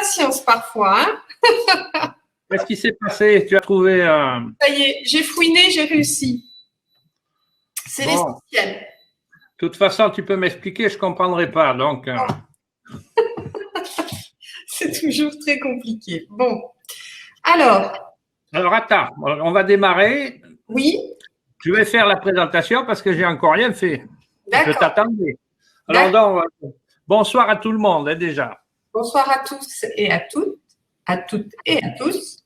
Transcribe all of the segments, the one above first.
patience parfois. Hein. Qu'est-ce qui s'est passé? Tu as trouvé un… Ça y est, j'ai fouiné, j'ai réussi. C'est l'essentiel. De toute façon, tu peux m'expliquer, je ne comprendrai pas. Donc, c'est toujours très compliqué. Bon. Alors, attends, on va démarrer. Oui. Je vais faire la présentation parce que j'ai encore rien fait. Je t'attendais. Alors, donc, bonsoir à tout le monde, déjà. Bonsoir à tous et à toutes et à tous.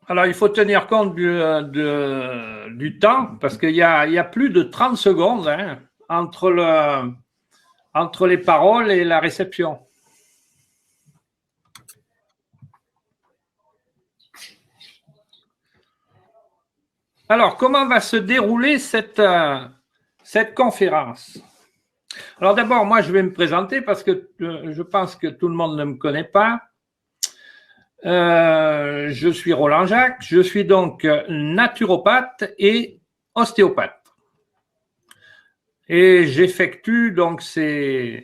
Alors, il faut tenir compte du temps parce qu'il y a plus de 30 secondes hein, entre les paroles et la réception. Alors, comment va se dérouler cette conférence? Alors d'abord, moi, je vais me présenter parce que je pense que tout le monde ne me connaît pas. Je suis Roland Jacques, je suis donc naturopathe et ostéopathe. Et j'effectue donc ce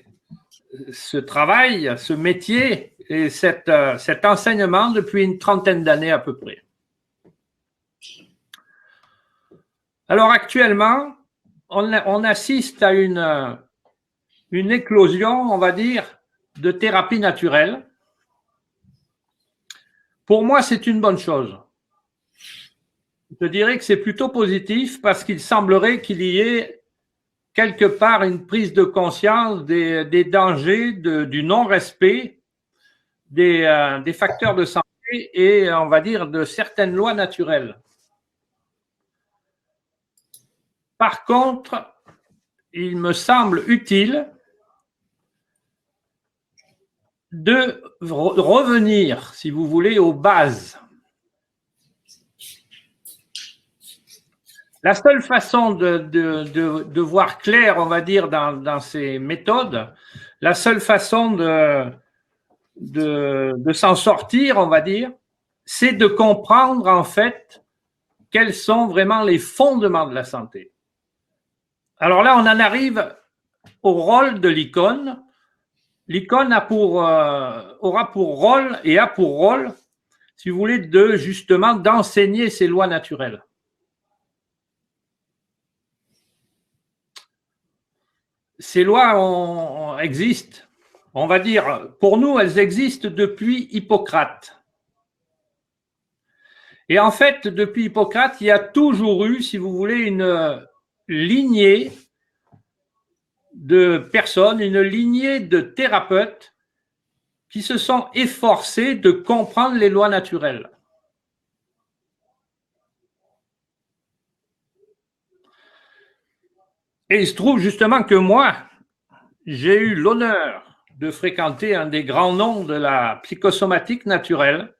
travail, ce métier et cet enseignement depuis une trentaine d'années à peu près. Alors actuellement, on assiste à une éclosion, on va dire, de thérapie naturelle. Pour moi, c'est une bonne chose. Je dirais que c'est plutôt positif parce qu'il semblerait qu'il y ait quelque part une prise de conscience des dangers, du non-respect des facteurs de santé et, on va dire, de certaines lois naturelles. Par contre, il me semble utile de revenir, si vous voulez, aux bases. La seule façon de voir clair, on va dire, dans ces méthodes, la seule façon de s'en sortir, on va dire, c'est de comprendre en fait quels sont vraiment les fondements de la santé. Alors là, on en arrive au rôle de l'icône. L'icône aura pour rôle, si vous voulez, justement d'enseigner ces lois naturelles. Ces lois existent. On va dire, pour nous, elles existent depuis Hippocrate. Et en fait, depuis Hippocrate, il y a toujours eu, si vous voulez, une lignée de personnes, une lignée de thérapeutes qui se sont efforcés de comprendre les lois naturelles. Et il se trouve justement que moi, j'ai eu l'honneur de fréquenter un des grands noms de la psychosomatique naturelle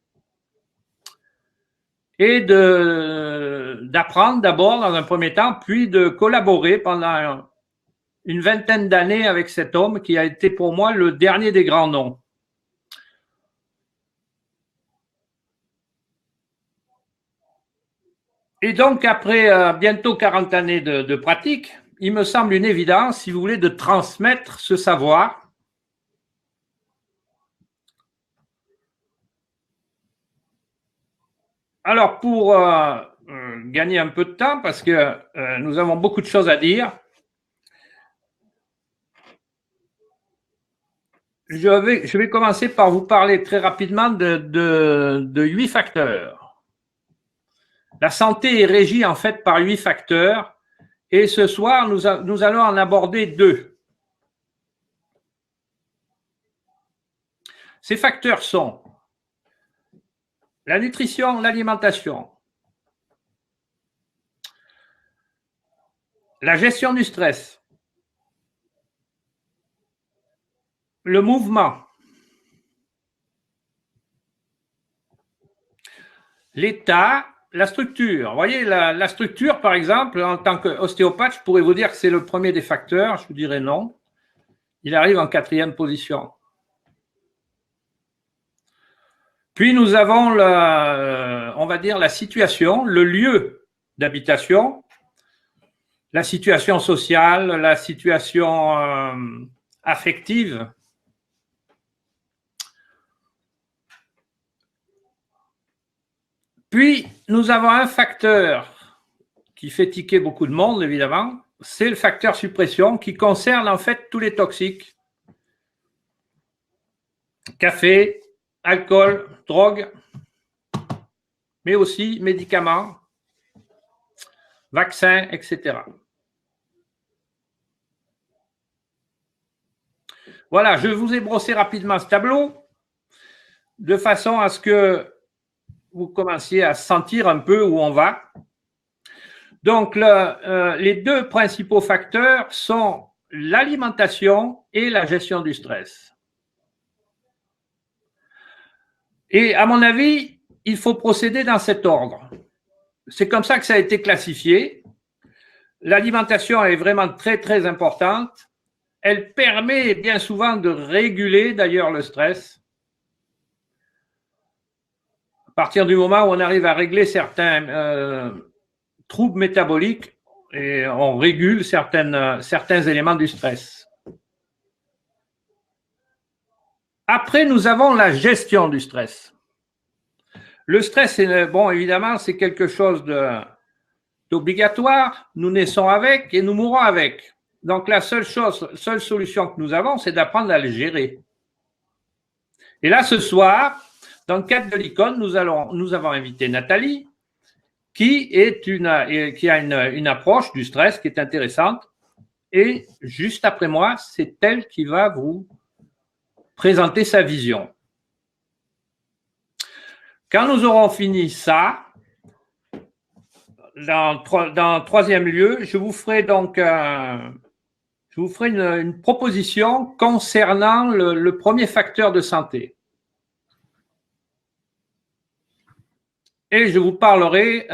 et d'apprendre d'abord dans un premier temps, puis de collaborer pendant une vingtaine d'années avec cet homme qui a été pour moi le dernier des grands noms. Et donc, après bientôt 40 années de pratique, il me semble une évidence, si vous voulez, de transmettre ce savoir. Alors, pour gagner un peu de temps, parce que nous avons beaucoup de choses à dire, je vais commencer par vous parler très rapidement de 8 facteurs. La santé est régie en fait par 8 facteurs et ce soir, nous allons en aborder 2. Ces facteurs sont la nutrition, l'alimentation, la gestion du stress, le mouvement, l'état, la structure. Vous voyez, la structure, par exemple, en tant qu'ostéopathe, je pourrais vous dire que c'est le premier des facteurs. Je vous dirais non. Il arrive en 4e position. Puis nous avons, on va dire, la situation, le lieu d'habitation, la situation sociale, la situation affective. Puis nous avons un facteur qui fait tiquer beaucoup de monde, évidemment, c'est le facteur suppression qui concerne en fait tous les toxiques. Café, alcool, drogue, mais aussi médicaments, vaccins, etc. Voilà, je vous ai brossé rapidement ce tableau de façon à ce que vous commenciez à sentir un peu où on va. Donc, les deux principaux facteurs sont l'alimentation et la gestion du stress. Et à mon avis, il faut procéder dans cet ordre. C'est comme ça que ça a été classifié. L'alimentation est vraiment très, très importante. Elle permet bien souvent de réguler d'ailleurs le stress. À partir du moment où on arrive à régler certains troubles métaboliques, et on régule certains éléments du stress. Après, nous avons la gestion du stress. Le stress, bon, évidemment, c'est quelque chose d'obligatoire. Nous naissons avec et nous mourrons avec. Donc, la seule solution que nous avons, c'est d'apprendre à le gérer. Et là, ce soir, dans le cadre de l'icône, nous avons invité Nathalie, qui a une approche du stress qui est intéressante. Et juste après moi, c'est elle qui va vous présenter sa vision. Quand nous aurons fini ça, dans troisième lieu, je vous ferai donc une proposition concernant le premier facteur de santé. Et je vous parlerai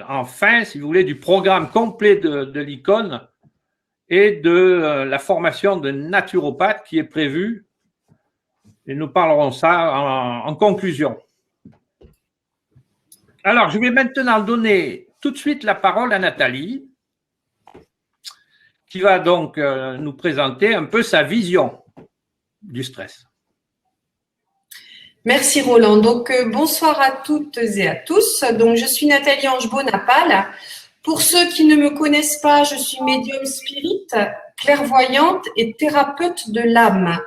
enfin, si vous voulez, du programme complet de l'icône et de la formation de naturopathe qui est prévue. Et nous parlerons ça en conclusion. Alors, je vais maintenant donner tout de suite la parole à Nathalie, qui va donc nous présenter un peu sa vision du stress. Merci Roland. Donc, bonsoir à toutes et à tous. Donc, je suis Nathalie Ange-Bonapal. Pour ceux qui ne me connaissent pas, je suis médium spirit, clairvoyante et thérapeute de l'âme.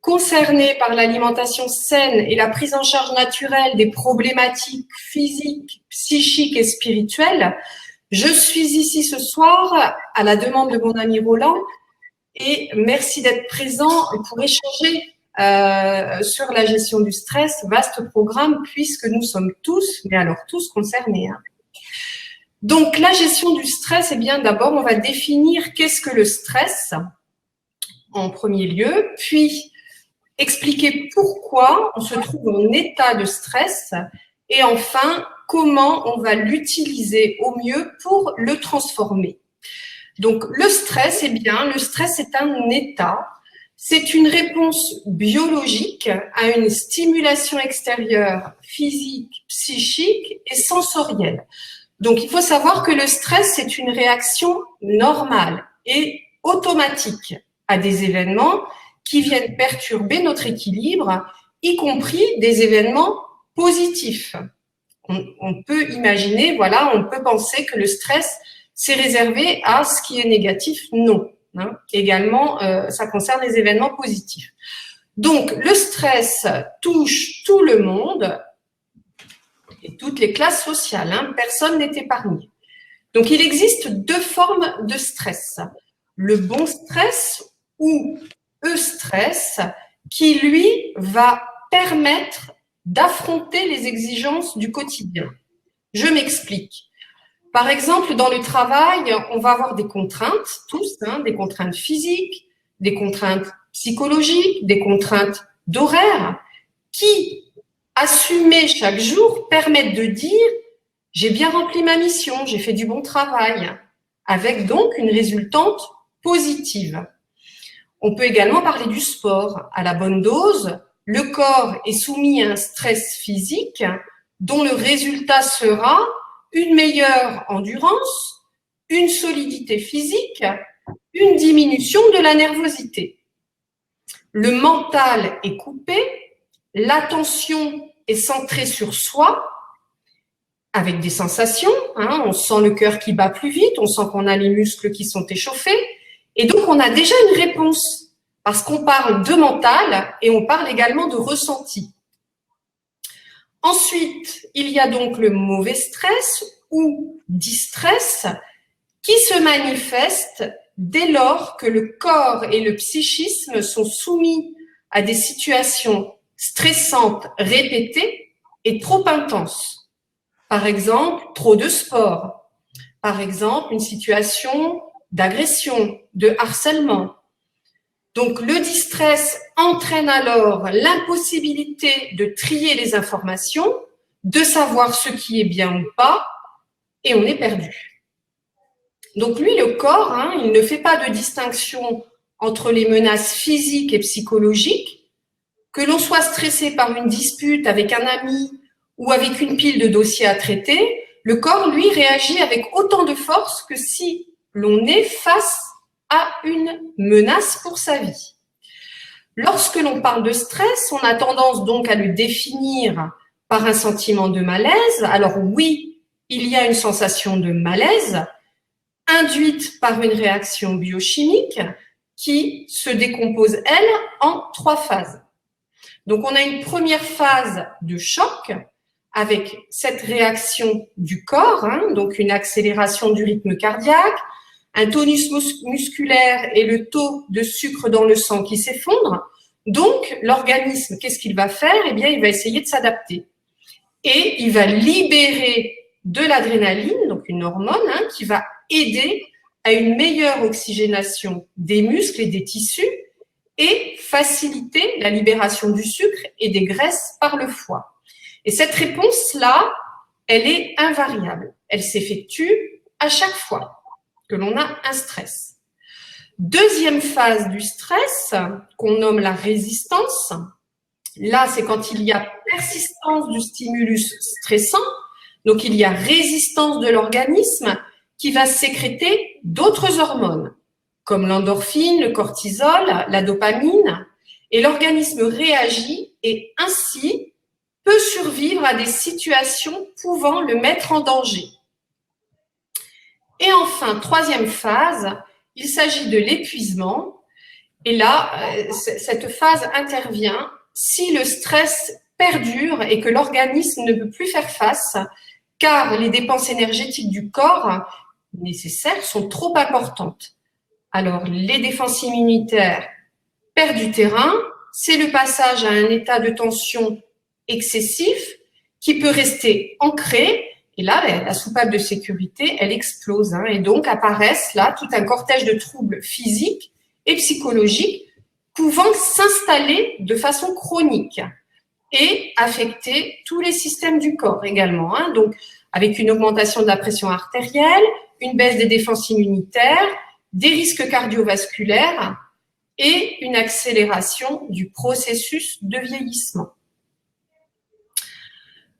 Concernée par l'alimentation saine et la prise en charge naturelle des problématiques physiques, psychiques et spirituelles, je suis ici ce soir à la demande de mon ami Roland et merci d'être présent pour échanger sur la gestion du stress, vaste programme puisque nous sommes tous, mais alors tous concernés. Donc la gestion du stress, eh bien d'abord on va définir qu'est-ce que le stress en premier lieu, puis expliquer pourquoi on se trouve en état de stress et enfin, comment on va l'utiliser au mieux pour le transformer. Donc, le stress, eh bien, le stress est un état, c'est une réponse biologique à une stimulation extérieure physique, psychique et sensorielle. Donc, il faut savoir que le stress, c'est une réaction normale et automatique à des événements qui viennent perturber notre équilibre, y compris des événements positifs. On peut imaginer, voilà, on peut penser que le stress, c'est réservé à ce qui est négatif. Non. Également, ça concerne les événements positifs. Donc, le stress touche tout le monde et toutes les classes sociales. Personne n'est épargné. Donc, il existe deux formes de stress. Le bon stress ou eustress qui, lui, va permettre d'affronter les exigences du quotidien. Je m'explique. Par exemple, dans le travail, on va avoir des contraintes, tous, des contraintes physiques, des contraintes psychologiques, des contraintes d'horaire, qui, assumées chaque jour, permettent de dire « j'ai bien rempli ma mission, j'ai fait du bon travail », avec donc une résultante positive. On peut également parler du sport. À la bonne dose, le corps est soumis à un stress physique dont le résultat sera une meilleure endurance, une solidité physique, une diminution de la nervosité. Le mental est coupé, l'attention est centrée sur soi, avec des sensations, on sent le cœur qui bat plus vite, on sent qu'on a les muscles qui sont échauffés, et donc on a déjà une réponse, parce qu'on parle de mental et on parle également de ressenti. Ensuite, il y a donc le mauvais stress ou distress qui se manifeste dès lors que le corps et le psychisme sont soumis à des situations stressantes répétées et trop intenses. Par exemple, trop de sport. Par exemple, une situation d'agression, de harcèlement. Donc, le distress entraîne alors l'impossibilité de trier les informations, de savoir ce qui est bien ou pas, et on est perdu. Donc, lui, le corps, il ne fait pas de distinction entre les menaces physiques et psychologiques. Que l'on soit stressé par une dispute avec un ami ou avec une pile de dossiers à traiter, le corps, lui, réagit avec autant de force que si l'on est face à une menace pour sa vie. Lorsque l'on parle de stress, on a tendance donc à le définir par un sentiment de malaise. Alors oui, il y a une sensation de malaise induite par une réaction biochimique qui se décompose, elle, en 3 phases. Donc, on a une première phase de choc avec cette réaction du corps, donc une accélération du rythme cardiaque, un tonus musculaire et le taux de sucre dans le sang qui s'effondre. Donc, l'organisme, qu'est-ce qu'il va faire? Eh bien, il va essayer de s'adapter. Et il va libérer de l'adrénaline, donc une hormone, qui va aider à une meilleure oxygénation des muscles et des tissus et faciliter la libération du sucre et des graisses par le foie. Et cette réponse-là, elle est invariable. Elle s'effectue à chaque fois que l'on a un stress. Deuxième phase du stress, qu'on nomme la résistance. Là, c'est quand il y a persistance du stimulus stressant. Donc, il y a résistance de l'organisme qui va sécréter d'autres hormones, comme l'endorphine, le cortisol, la dopamine. Et l'organisme réagit et ainsi peut survivre à des situations pouvant le mettre en danger. Et enfin, troisième phase, il s'agit de l'épuisement. Et là, cette phase intervient si le stress perdure et que l'organisme ne peut plus faire face, car les dépenses énergétiques du corps nécessaires sont trop importantes. Alors, les défenses immunitaires perdent du terrain, c'est le passage à un état de tension excessif qui peut rester ancré. Et là, la soupape de sécurité, elle explose. Et donc, apparaissent là tout un cortège de troubles physiques et psychologiques pouvant s'installer de façon chronique et affecter tous les systèmes du corps également. Donc, avec une augmentation de la pression artérielle, une baisse des défenses immunitaires, des risques cardiovasculaires et une accélération du processus de vieillissement.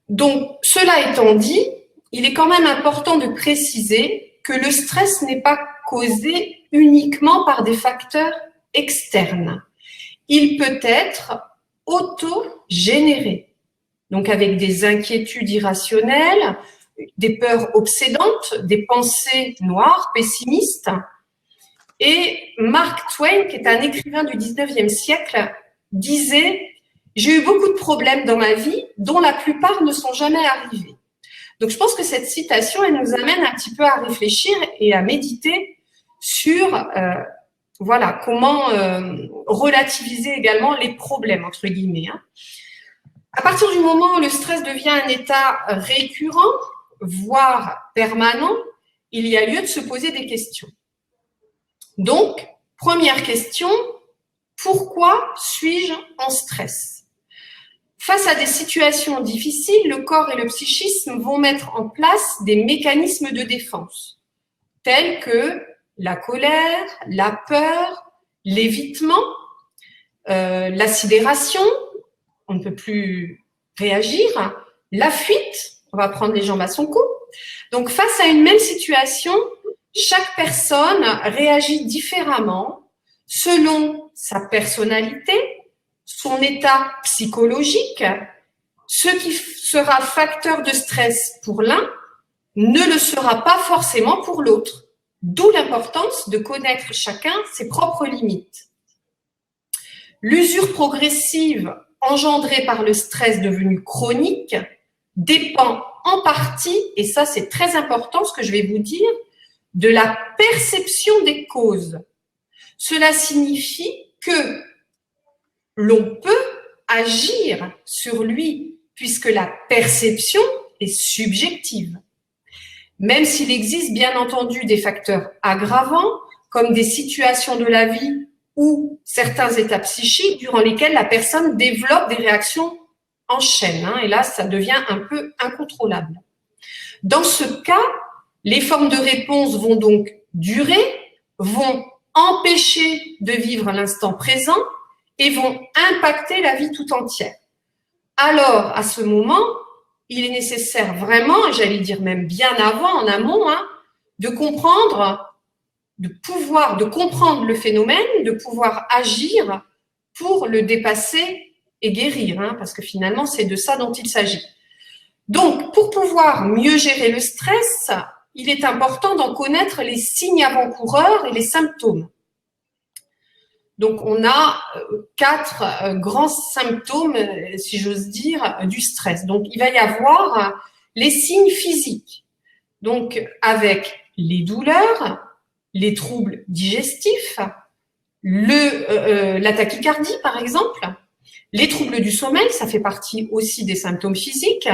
Donc, cela étant dit, il est quand même important de préciser que le stress n'est pas causé uniquement par des facteurs externes. Il peut être auto-généré, donc avec des inquiétudes irrationnelles, des peurs obsédantes, des pensées noires, pessimistes. Et Mark Twain, qui est un écrivain du 19e siècle, disait « J'ai eu beaucoup de problèmes dans ma vie, dont la plupart ne sont jamais arrivés. » Donc, je pense que cette citation, elle nous amène un petit peu à réfléchir et à méditer sur comment relativiser également les problèmes, entre guillemets. À partir du moment où le stress devient un état récurrent, voire permanent, il y a lieu de se poser des questions. Donc, première question, pourquoi suis-je en stress? Face à des situations difficiles, le corps et le psychisme vont mettre en place des mécanismes de défense, tels que la colère, la peur, l'évitement, la sidération, on ne peut plus réagir. La fuite, on va prendre les jambes à son cou. Donc, face à une même situation, chaque personne réagit différemment selon sa personnalité, son état psychologique. Ce qui sera facteur de stress pour l'un ne le sera pas forcément pour l'autre. D'où l'importance de connaître chacun ses propres limites. L'usure progressive engendrée par le stress devenu chronique dépend en partie, et ça c'est très important ce que je vais vous dire, de la perception des causes. Cela signifie que l'on peut agir sur lui puisque la perception est subjective. Même s'il existe bien entendu des facteurs aggravants comme des situations de la vie ou certains états psychiques durant lesquels la personne développe des réactions en chaîne. Et là, ça devient un peu incontrôlable. Dans ce cas, les formes de réponse vont donc durer, vont empêcher de vivre l'instant présent et vont impacter la vie tout entière. Alors, à ce moment, il est nécessaire vraiment, et j'allais dire même bien avant, en amont, de comprendre, de comprendre le phénomène, de pouvoir agir pour le dépasser et guérir, parce que finalement, c'est de ça dont il s'agit. Donc, pour pouvoir mieux gérer le stress, il est important d'en connaître les signes avant-coureurs et les symptômes. Donc, on a 4 grands symptômes, si j'ose dire, du stress. Donc, il va y avoir les signes physiques. Donc, avec les douleurs, les troubles digestifs, la tachycardie, par exemple, les troubles du sommeil, ça fait partie aussi des symptômes physiques.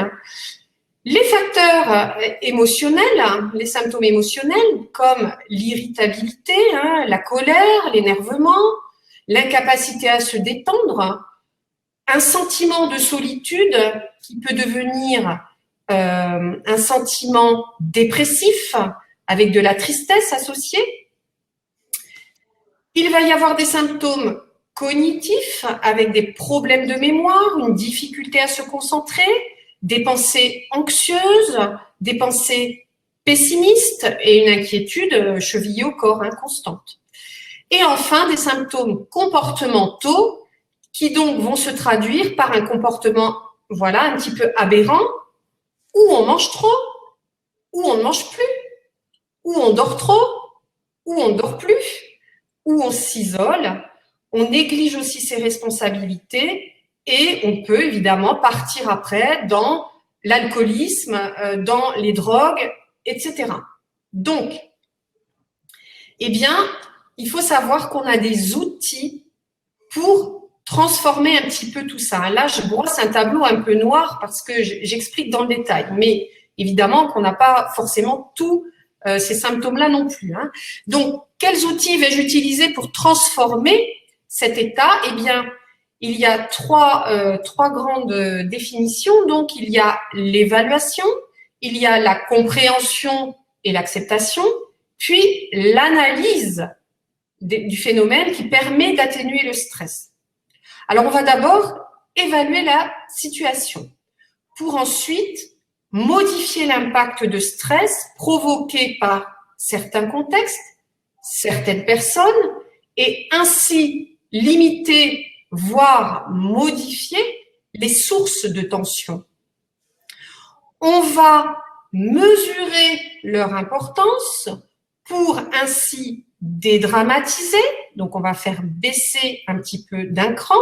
Les facteurs émotionnels, les symptômes émotionnels, comme l'irritabilité, la colère, l'énervement, l'incapacité à se détendre, un sentiment de solitude qui peut devenir un sentiment dépressif avec de la tristesse associée. Il va y avoir des symptômes cognitifs avec des problèmes de mémoire, une difficulté à se concentrer, des pensées anxieuses, des pensées pessimistes et une inquiétude chevillée au corps, constante. Et enfin, des symptômes comportementaux qui donc vont se traduire par un comportement un petit peu aberrant, où on mange trop, où on ne mange plus, où on dort trop, où on ne dort plus, où on s'isole, on néglige aussi ses responsabilités et on peut évidemment partir après dans l'alcoolisme, dans les drogues, etc. Donc, il faut savoir qu'on a des outils pour transformer un petit peu tout ça. Là, je brosse un tableau un peu noir parce que j'explique dans le détail, mais évidemment qu'on n'a pas forcément tous ces symptômes-là non plus. Donc, quels outils vais-je utiliser pour transformer cet état? Il y a trois grandes définitions. Donc, il y a l'évaluation, il y a la compréhension et l'acceptation, puis l'analyse du phénomène qui permet d'atténuer le stress. Alors, on va d'abord évaluer la situation pour ensuite modifier l'impact de stress provoqué par certains contextes, certaines personnes, et ainsi limiter, voire modifier les sources de tension. On va mesurer leur importance pour ainsi dédramatiser, donc on va faire baisser un petit peu d'un cran.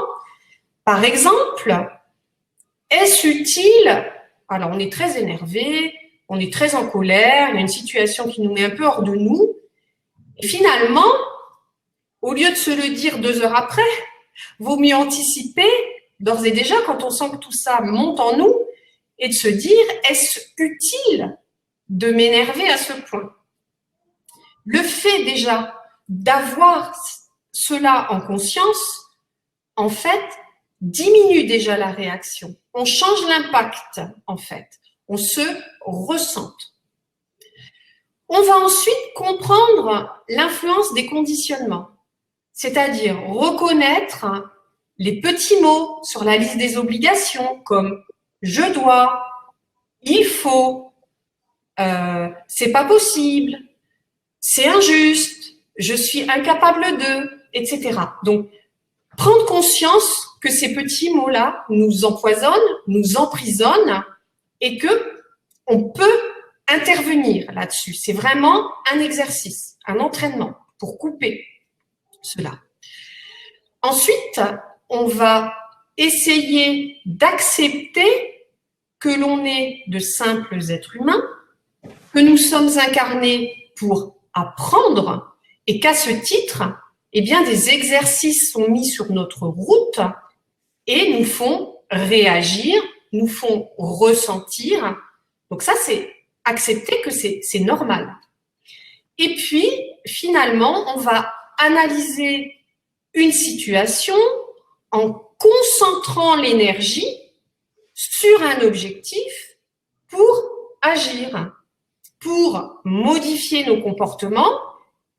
Par exemple, est-ce utile? Alors, on est très énervé, on est très en colère, il y a une situation qui nous met un peu hors de nous. Et finalement, au lieu de se le dire 2 heures après, vaut mieux anticiper d'ores et déjà quand on sent que tout ça monte en nous et de se dire, est-ce utile de m'énerver à ce point? Le fait déjà d'avoir cela en conscience, en fait, diminue déjà la réaction. On change l'impact, en fait. On se ressente. On va ensuite comprendre l'influence des conditionnements, c'est-à-dire reconnaître les petits mots sur la liste des obligations comme je dois, il faut, c'est pas possible, c'est injuste, je suis incapable de, etc. Donc, prendre conscience que ces petits mots-là nous empoisonnent, nous emprisonnent et que on peut intervenir là-dessus. C'est vraiment un exercice, un entraînement pour couper cela. Ensuite, on va essayer d'accepter que l'on est de simples êtres humains, que nous sommes incarnés pour apprendre et qu'à ce titre, eh bien, des exercices sont mis sur notre route et nous font réagir, nous font ressentir. Donc ça, c'est accepter que c'est normal. Et puis, finalement, on va analyser une situation en concentrant l'énergie sur un objectif pour agir, pour modifier nos comportements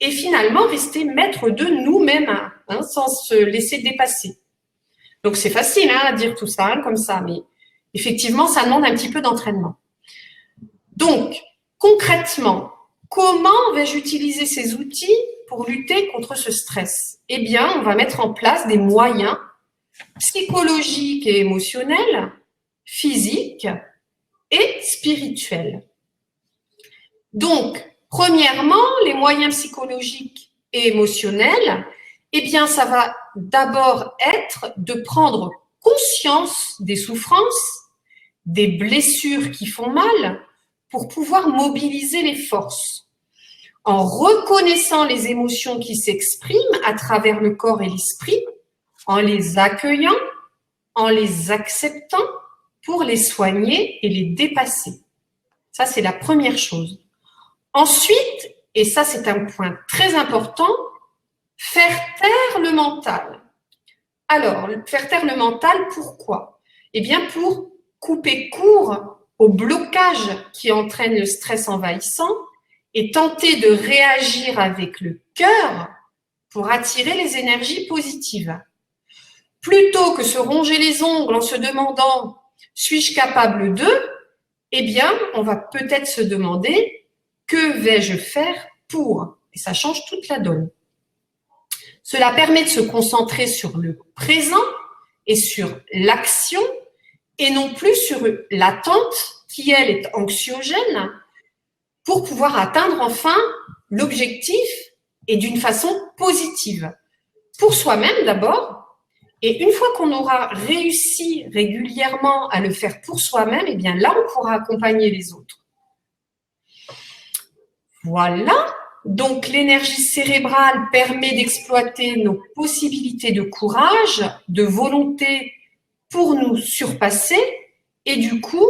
et finalement rester maître de nous-mêmes, hein, sans se laisser dépasser. Donc c'est facile à dire tout ça comme ça, mais effectivement, ça demande un petit peu d'entraînement. Donc, concrètement, comment vais-je utiliser ces outils pour lutter contre ce stress? Eh bien, on va mettre en place des moyens psychologiques et émotionnels, physiques et spirituels. Donc, premièrement, les moyens psychologiques et émotionnels, eh bien, ça va d'abord être de prendre conscience des souffrances, des blessures qui font mal, pour pouvoir mobiliser les forces. En reconnaissant les émotions qui s'expriment à travers le corps et l'esprit, en les accueillant, en les acceptant pour les soigner et les dépasser. Ça, c'est la première chose. Ensuite, et ça, c'est un point très important, faire taire le mental. Alors, faire taire le mental, pourquoi? Eh bien, pour couper court au blocage qui entraîne le stress envahissant et tenter de réagir avec le cœur pour attirer les énergies positives. Plutôt que se ronger les ongles en se demandant « suis-je capable de ?» eh bien, on va peut-être se demander « que vais-je faire pour ?» Et ça change toute la donne. Cela permet de se concentrer sur le présent et sur l'action et non plus sur l'attente qui, elle, est anxiogène pour pouvoir atteindre enfin l'objectif et d'une façon positive. Pour soi-même d'abord, et une fois qu'on aura réussi régulièrement à le faire pour soi-même, eh bien là, on pourra accompagner les autres. Voilà, donc l'énergie cérébrale permet d'exploiter nos possibilités de courage, de volonté pour nous surpasser et du coup,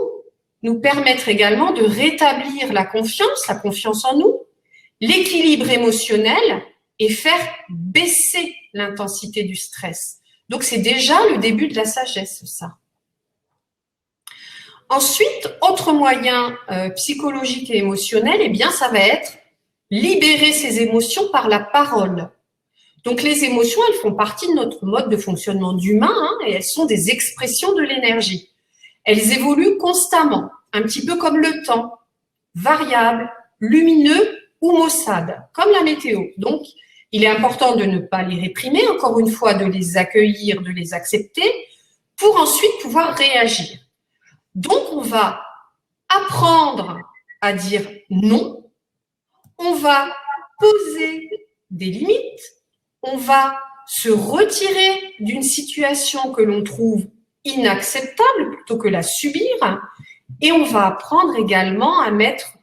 nous permettre également de rétablir la confiance en nous, l'équilibre émotionnel et faire baisser l'intensité du stress. Donc, c'est déjà le début de la sagesse, ça. Ensuite, autre moyen psychologique et émotionnel, eh bien, ça va être libérer ses émotions par la parole. Donc, les émotions, elles font partie de notre mode de fonctionnement d'humain et elles sont des expressions de l'énergie. Elles évoluent constamment, un petit peu comme le temps, variable, lumineux ou maussade, comme la météo. Donc, il est important de ne pas les réprimer, encore une fois, de les accueillir, de les accepter, pour ensuite pouvoir réagir. Donc, on va apprendre à dire non, on va poser des limites, on va se retirer d'une situation que l'on trouve inacceptable plutôt que la subir et on va apprendre également à mettre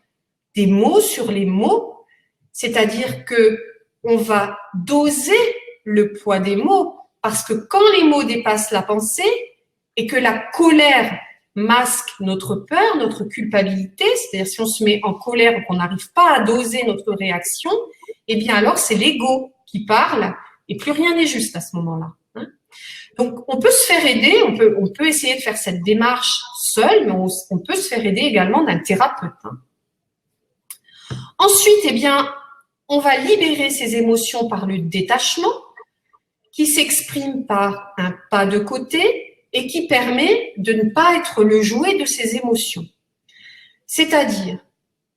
des mots sur les mots, c'est-à-dire que on va doser le poids des mots parce que quand les mots dépassent la pensée et que la colère masque notre peur, notre culpabilité, c'est-à-dire si on se met en colère ou qu'on n'arrive pas à doser notre réaction, eh bien alors c'est l'ego qui parle et plus rien n'est juste à ce moment-là. Donc, on peut se faire aider, on peut essayer de faire cette démarche seul, mais on peut se faire aider également d'un thérapeute. Ensuite, eh bien, on va libérer ses émotions par le détachement, qui s'exprime par un pas de côté et qui permet de ne pas être le jouet de ses émotions. C'est-à-dire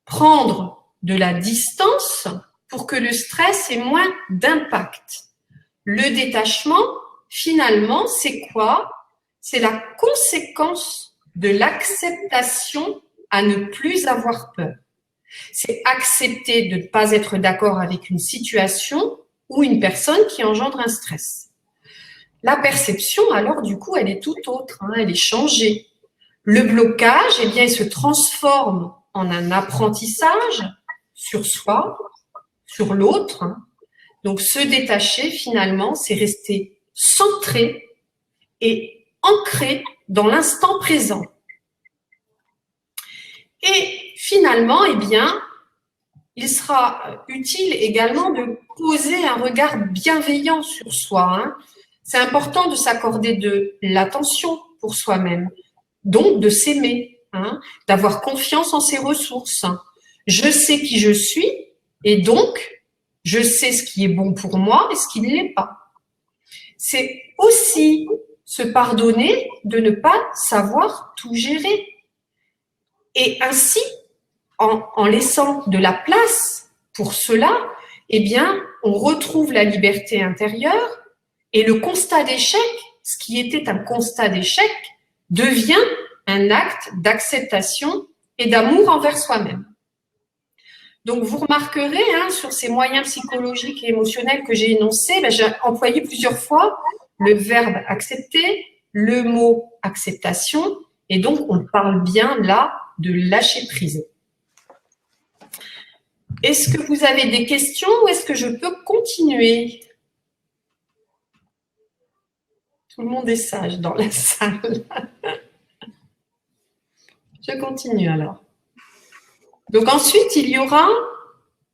prendre de la distance pour que le stress ait moins d'impact. Le détachement, finalement, c'est quoi? C'est la conséquence de l'acceptation à ne plus avoir peur. C'est accepter de ne pas être d'accord avec une situation ou une personne qui engendre un stress. La perception, alors, du coup, elle est tout autre, hein, elle est changée. Le blocage, eh bien, il se transforme en un apprentissage sur soi, sur l'autre. Donc, se détacher, finalement, c'est rester centré et ancré dans l'instant présent. Et finalement, eh bien, il sera utile également de poser un regard bienveillant sur soi. Hein. C'est important de s'accorder de l'attention pour soi-même, donc de s'aimer, hein, d'avoir confiance en ses ressources. Je sais qui je suis et donc je sais ce qui est bon pour moi et ce qui ne l'est pas. C'est aussi se pardonner de ne pas savoir tout gérer. Et ainsi, en laissant de la place pour cela, eh bien, on retrouve la liberté intérieure et le constat d'échec, ce qui était un constat d'échec, devient un acte d'acceptation et d'amour envers soi-même. Donc, vous remarquerez, hein, sur ces moyens psychologiques et émotionnels que j'ai énoncés, j'ai employé plusieurs fois le verbe accepter, le mot acceptation, et donc on parle bien là de lâcher prise. Est-ce que vous avez des questions ou est-ce que je peux continuer? Tout le monde est sage dans la salle. Je continue alors. Donc ensuite, il y aura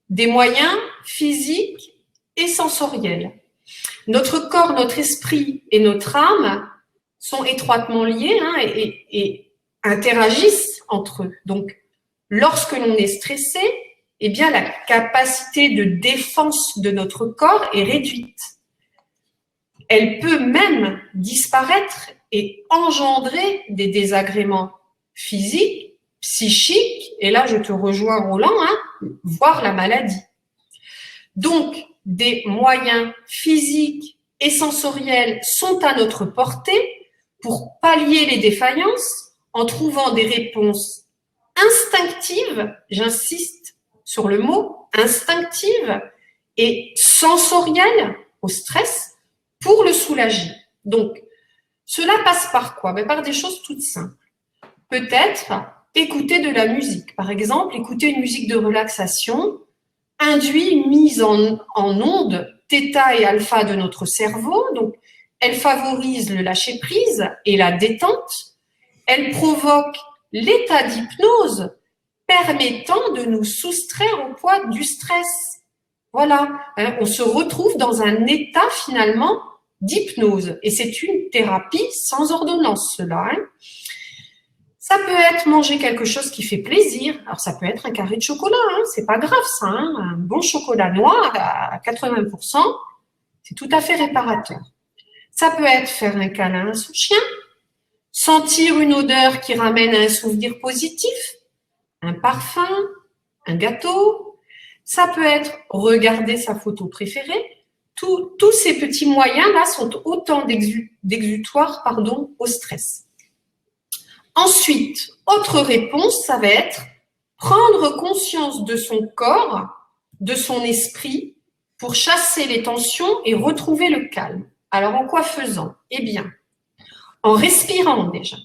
des moyens physiques et sensoriels. Notre corps, notre esprit et notre âme sont étroitement liés, hein, et interagissent entre eux. Donc, lorsque l'on est stressé, eh bien, la capacité de défense de notre corps est réduite. Elle peut même disparaître et engendrer des désagréments physiques, psychiques, et là, je te rejoins, Roland, hein, voire la maladie. Donc, des moyens physiques et sensoriels sont à notre portée pour pallier les défaillances en trouvant des réponses instinctives, j'insiste sur le mot instinctive, et sensorielle au stress pour le soulager. Donc, cela passe par quoi? Par des choses toutes simples. Peut-être écouter de la musique. Par exemple, écouter une musique de relaxation induit une mise en onde θ et alpha de notre cerveau. Donc, elle favorise le lâcher-prise et la détente. Elle provoque l'état d'hypnose permettant de nous soustraire au poids du stress. Voilà, hein, on se retrouve dans un état finalement d'hypnose. Et c'est une thérapie sans ordonnance, cela. Hein. Ça peut être manger quelque chose qui fait plaisir. Alors, ça peut être un carré de chocolat, hein, c'est pas grave ça. Hein. Un bon chocolat noir à 80%, c'est tout à fait réparateur. Ça peut être faire un câlin à son chien, sentir une odeur qui ramène à un souvenir positif, un parfum, un gâteau. Ça peut être regarder sa photo préférée. Tous ces petits moyens-là sont autant d'exutoires au stress. Ensuite, autre réponse, ça va être prendre conscience de son corps, de son esprit, pour chasser les tensions et retrouver le calme. Alors, en quoi faisant? Eh bien, en respirant déjà,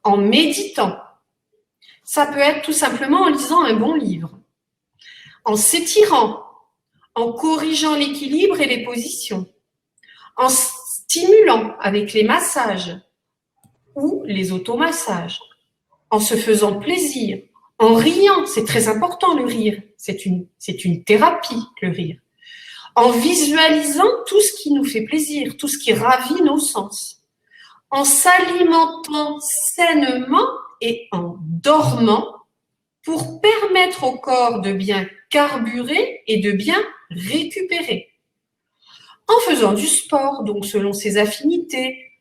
en méditant. Ça peut être tout simplement en lisant un bon livre, en s'étirant, en corrigeant l'équilibre et les positions, en stimulant avec les massages ou les automassages, en se faisant plaisir, en riant, c'est très important le rire, c'est une thérapie le rire, en visualisant tout ce qui nous fait plaisir, tout ce qui ravit nos sens, en s'alimentant sainement et en dormant pour permettre au corps de bien carburer et de bien récupérer, en faisant du sport, donc selon ses affinités,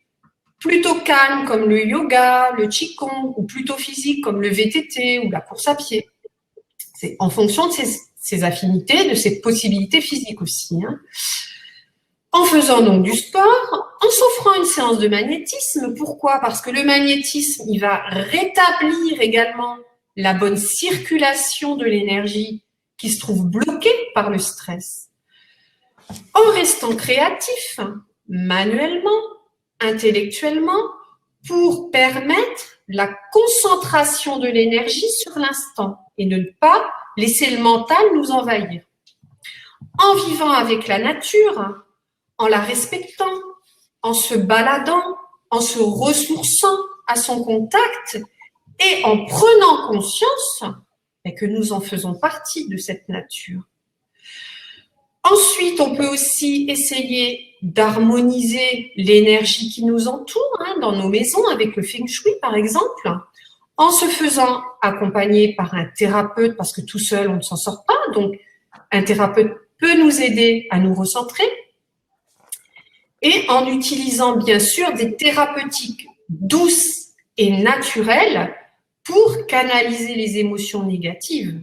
plutôt calme comme le yoga, le qigong, ou plutôt physique comme le VTT ou la course à pied. C'est en fonction de ses affinités, de ses possibilités physiques aussi. En faisant donc du sport, en s'offrant une séance de magnétisme. Pourquoi? Parce que le magnétisme, il va rétablir également la bonne circulation de l'énergie qui se trouve bloquée par le stress. En restant créatif, manuellement, intellectuellement, pour permettre la concentration de l'énergie sur l'instant et ne pas laisser le mental nous envahir. En vivant avec la nature, en la respectant, en se baladant, en se ressourçant à son contact et en prenant conscience que nous en faisons partie de cette nature. Ensuite, on peut aussi essayer d'harmoniser l'énergie qui nous entoure dans nos maisons avec le Feng Shui, par exemple, en se faisant accompagner par un thérapeute, parce que tout seul, on ne s'en sort pas. Donc, un thérapeute peut nous aider à nous recentrer. Et en utilisant, bien sûr, des thérapeutiques douces et naturelles pour canaliser les émotions négatives.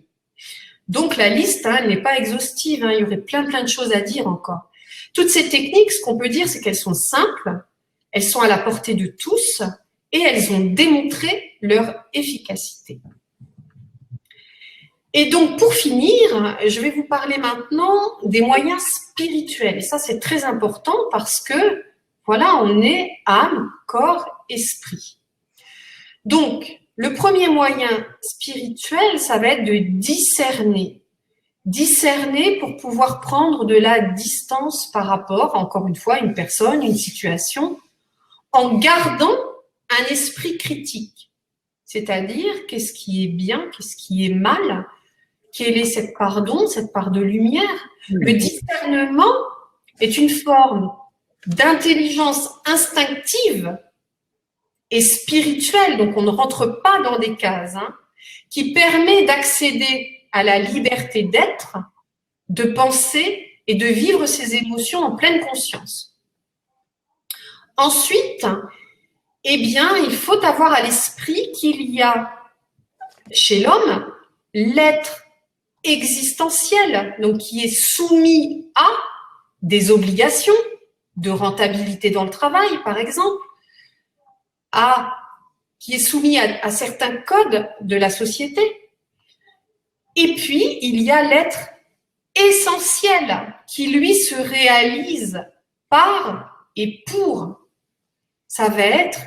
Donc, la liste n'est pas exhaustive, il y aurait plein de choses à dire encore. Toutes ces techniques, ce qu'on peut dire, c'est qu'elles sont simples, elles sont à la portée de tous et elles ont démontré leur efficacité. Et donc, pour finir, je vais vous parler maintenant des moyens spirituels. Et ça, c'est très important parce que, voilà, on est âme, corps, esprit. Donc, le premier moyen spirituel, ça va être de discerner. Discerner pour pouvoir prendre de la distance par rapport, encore une fois, à une personne, une situation, en gardant un esprit critique. C'est-à-dire, qu'est-ce qui est bien, qu'est-ce qui est mal, quelle est cette part d'ombre, cette part de lumière. Le discernement est une forme d'intelligence instinctive et spirituelle, donc on ne rentre pas dans des cases, qui permet d'accéder à la liberté d'être, de penser et de vivre ses émotions en pleine conscience. Ensuite, il faut avoir à l'esprit qu'il y a chez l'homme l'être existentiel, donc qui est soumis à des obligations de rentabilité dans le travail, par exemple, qui est soumis à certains codes de la société. Et puis, il y a l'être essentiel qui, lui, se réalise par et pour. Ça va être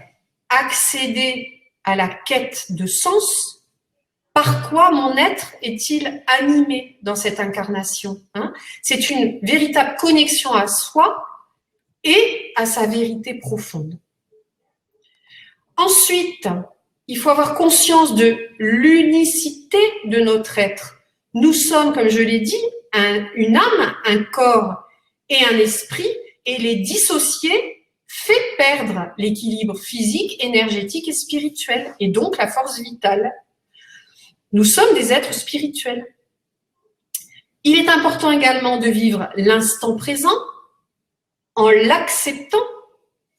accéder à la quête de sens. Par quoi mon être est-il animé dans cette incarnation? C'est une véritable connexion à soi et à sa vérité profonde. Ensuite, il faut avoir conscience de l'unicité de notre être. Nous sommes, comme je l'ai dit, une âme, un corps et un esprit, et les dissocier fait perdre l'équilibre physique, énergétique et spirituel, et donc la force vitale. Nous sommes des êtres spirituels. Il est important également de vivre l'instant présent en l'acceptant,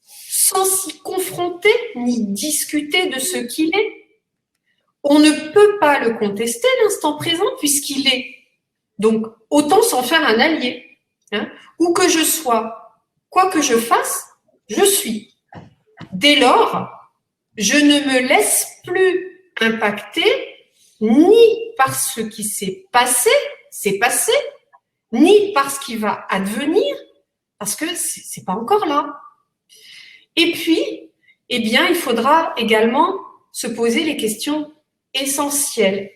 sans s'y confronter ni discuter de ce qu'il est. On ne peut pas le contester, l'instant présent, puisqu'il est. Donc, autant s'en faire un allié. Où que je sois, quoi que je fasse, je suis. Dès lors, je ne me laisse plus impacter ni par ce qui s'est passé, ni par ce qui va advenir, parce que c'est pas encore là. Et puis, il faudra également se poser les questions essentielles.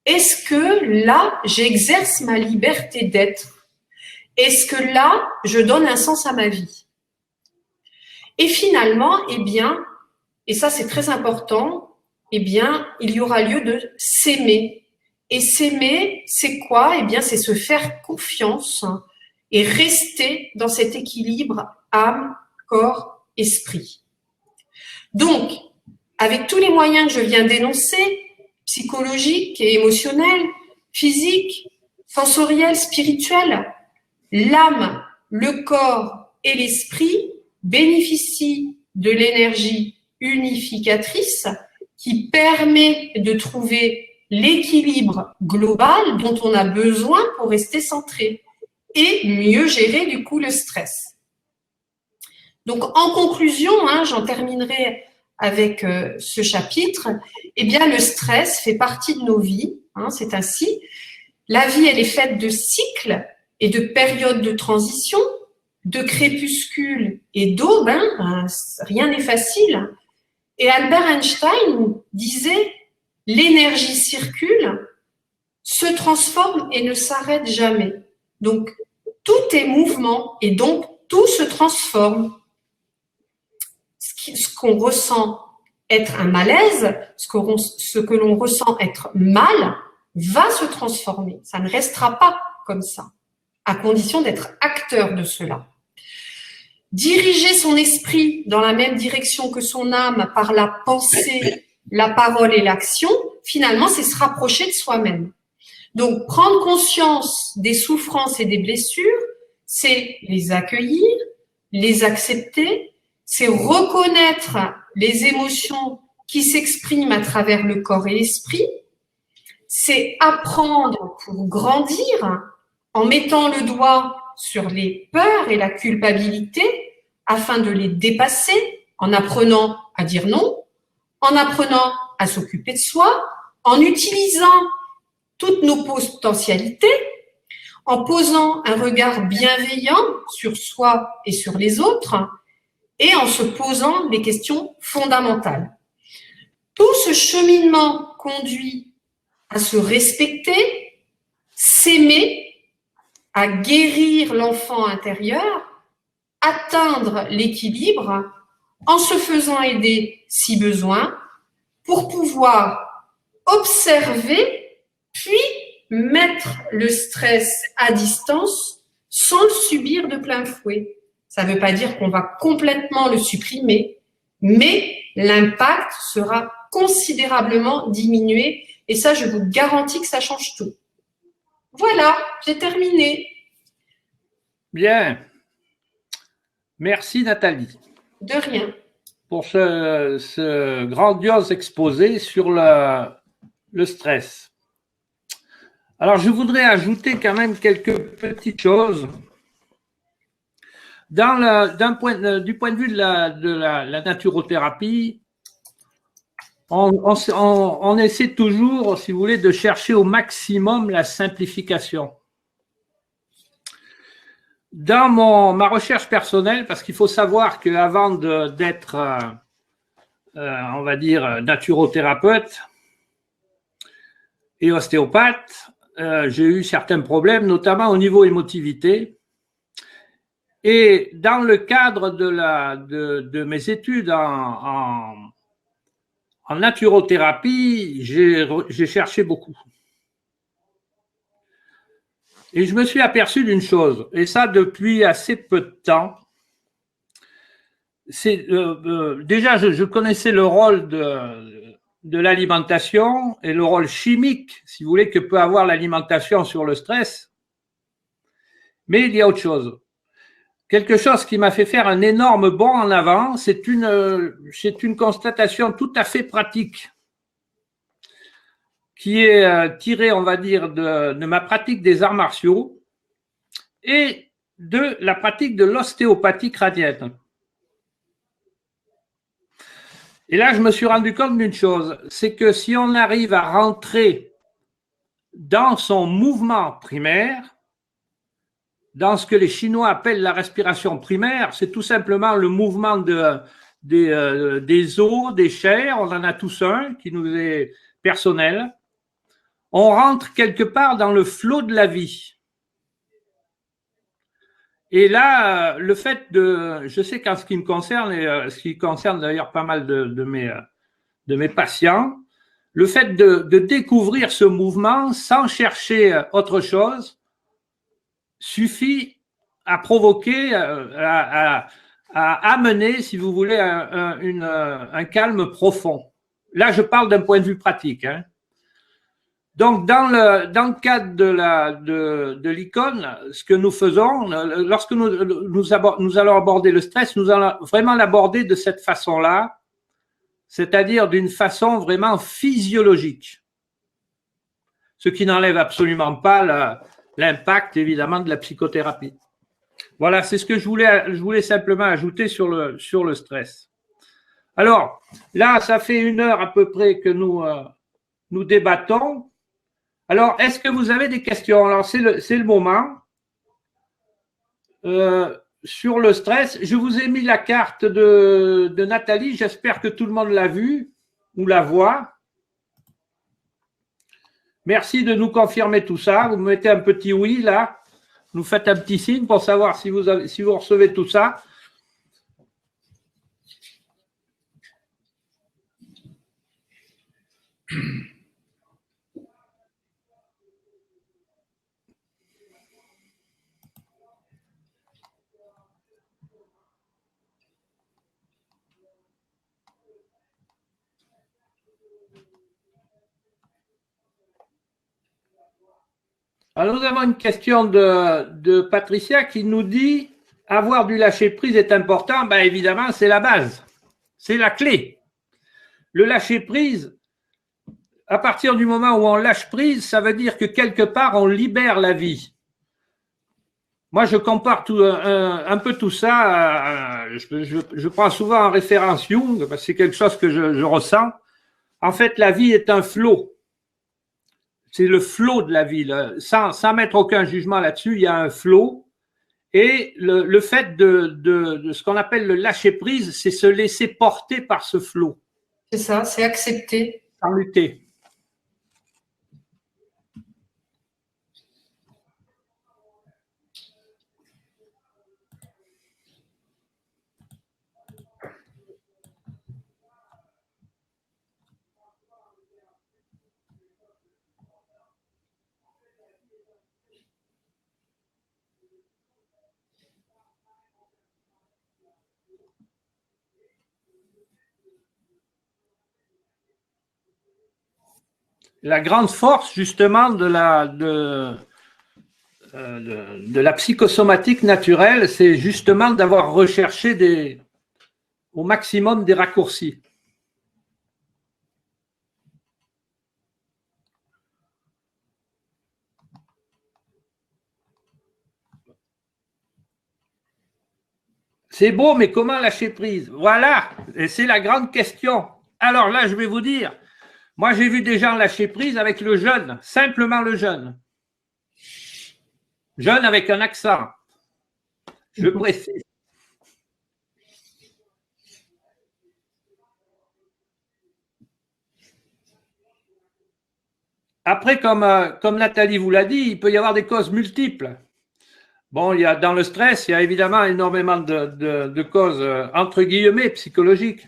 Est-ce que là, j'exerce ma liberté d'être? Est-ce que là, je donne un sens à ma vie? Et finalement, et ça c'est très important, il y aura lieu de s'aimer. Et s'aimer, c'est quoi? C'est se faire confiance et rester dans cet équilibre âme, corps, esprit. Donc, avec tous les moyens que je viens d'énoncer, psychologiques et émotionnels, physiques, sensoriels, spirituels, l'âme, le corps et l'esprit bénéficient de l'énergie unificatrice qui permet de trouver l'équilibre global dont on a besoin pour rester centré et mieux gérer du coup le stress. Donc en conclusion, j'en terminerai avec ce chapitre, eh bien le stress fait partie de nos vies, c'est ainsi. La vie, elle est faite de cycles et de périodes de transition, de crépuscule et d'aube, rien n'est facile. Et Albert Einstein disait « l'énergie circule, se transforme et ne s'arrête jamais ». Donc, tout est mouvement et donc tout se transforme. Ce qu'on ressent être un malaise, ce que l'on ressent être mal, va se transformer. Ça ne restera pas comme ça, à condition d'être acteur de cela. Diriger son esprit dans la même direction que son âme par la pensée, la parole et l'action, finalement, c'est se rapprocher de soi-même. Donc, prendre conscience des souffrances et des blessures, c'est les accueillir, les accepter, c'est reconnaître les émotions qui s'expriment à travers le corps et l'esprit, c'est apprendre pour grandir en mettant le doigt sur les peurs et la culpabilité afin de les dépasser, en apprenant à dire non, en apprenant à s'occuper de soi, en utilisant toutes nos potentialités, en posant un regard bienveillant sur soi et sur les autres et en se posant des questions fondamentales. Tout ce cheminement conduit à se respecter, s'aimer, à guérir l'enfant intérieur, atteindre l'équilibre en se faisant aider si besoin pour pouvoir observer puis mettre le stress à distance sans le subir de plein fouet. Ça ne veut pas dire qu'on va complètement le supprimer, mais l'impact sera considérablement diminué et ça, je vous garantis que ça change tout. Voilà, j'ai terminé. Bien. Merci Nathalie. De rien. Pour ce grandiose exposé sur le stress. Alors, je voudrais ajouter quand même quelques petites choses. Du point de vue de la naturothérapie, on essaie toujours, si vous voulez, de chercher au maximum la simplification. Dans ma recherche personnelle, parce qu'il faut savoir qu'avant d'être, on va dire, naturothérapeute et ostéopathe, j'ai eu certains problèmes, notamment au niveau émotivité. Et dans le cadre de mes études en naturothérapie, j'ai cherché beaucoup. Et je me suis aperçu d'une chose, et ça depuis assez peu de temps. Déjà, je connaissais le rôle de l'alimentation et le rôle chimique, si vous voulez, que peut avoir l'alimentation sur le stress. Mais il y a autre chose. Quelque chose qui m'a fait faire un énorme bond en avant, c'est une constatation tout à fait pratique qui est tirée, on va dire, de ma pratique des arts martiaux et de la pratique de l'ostéopathie crânienne. Et là, je me suis rendu compte d'une chose, c'est que si on arrive à rentrer dans son mouvement primaire, dans ce que les Chinois appellent la respiration primaire, c'est tout simplement le mouvement des os, des chairs, on en a tous un qui nous est personnel. On rentre quelque part dans le flot de la vie. Et là, le fait je sais qu'en ce qui me concerne, et ce qui concerne d'ailleurs pas mal de mes patients, le fait de découvrir ce mouvement sans chercher autre chose suffit à provoquer, à amener, si vous voulez, un calme profond. Là, je parle d'un point de vue pratique. Donc, dans le cadre de l'icône, ce que nous faisons, lorsque nous allons aborder le stress, nous allons vraiment l'aborder de cette façon-là, c'est-à-dire d'une façon vraiment physiologique. Ce qui n'enlève absolument pas l'impact, évidemment, de la psychothérapie. Voilà, c'est ce que je voulais simplement ajouter sur le stress. Alors, là, ça fait 1 heure à peu près que nous débattons. Alors, est-ce que vous avez des questions? Alors, c'est le moment. Sur le stress, je vous ai mis la carte de Nathalie. J'espère que tout le monde l'a vue ou la voit. Merci de nous confirmer tout ça. Vous me mettez un petit oui là. Nous faites un petit signe pour savoir si vous recevez tout ça. Alors, nous avons une question de Patricia qui nous dit « Avoir du lâcher-prise est important ». Ben, évidemment, c'est la base, c'est la clé. Le lâcher-prise, à partir du moment où on lâche prise, ça veut dire que quelque part, on libère la vie. Moi, je compare un peu tout ça, je prends souvent en référence Jung, parce que c'est quelque chose que je ressens. En fait, la vie est un flot. C'est le flot de la vie. Sans mettre aucun jugement là-dessus, il y a un flot. Et le fait de ce qu'on appelle le lâcher-prise, c'est se laisser porter par ce flot. C'est ça, c'est accepter. Sans lutter. La grande force, justement, de la psychosomatique naturelle, c'est justement d'avoir recherché au maximum des raccourcis. C'est beau, mais comment lâcher prise? Voilà, et c'est la grande question. Alors là, je vais vous dire, moi j'ai vu des gens lâcher prise avec le jeûne, simplement le jeûne. Jeûne avec un accent, je précise. Après, comme Nathalie vous l'a dit, il peut y avoir des causes multiples. Bon, dans le stress, il y a évidemment énormément de causes, entre guillemets, psychologiques.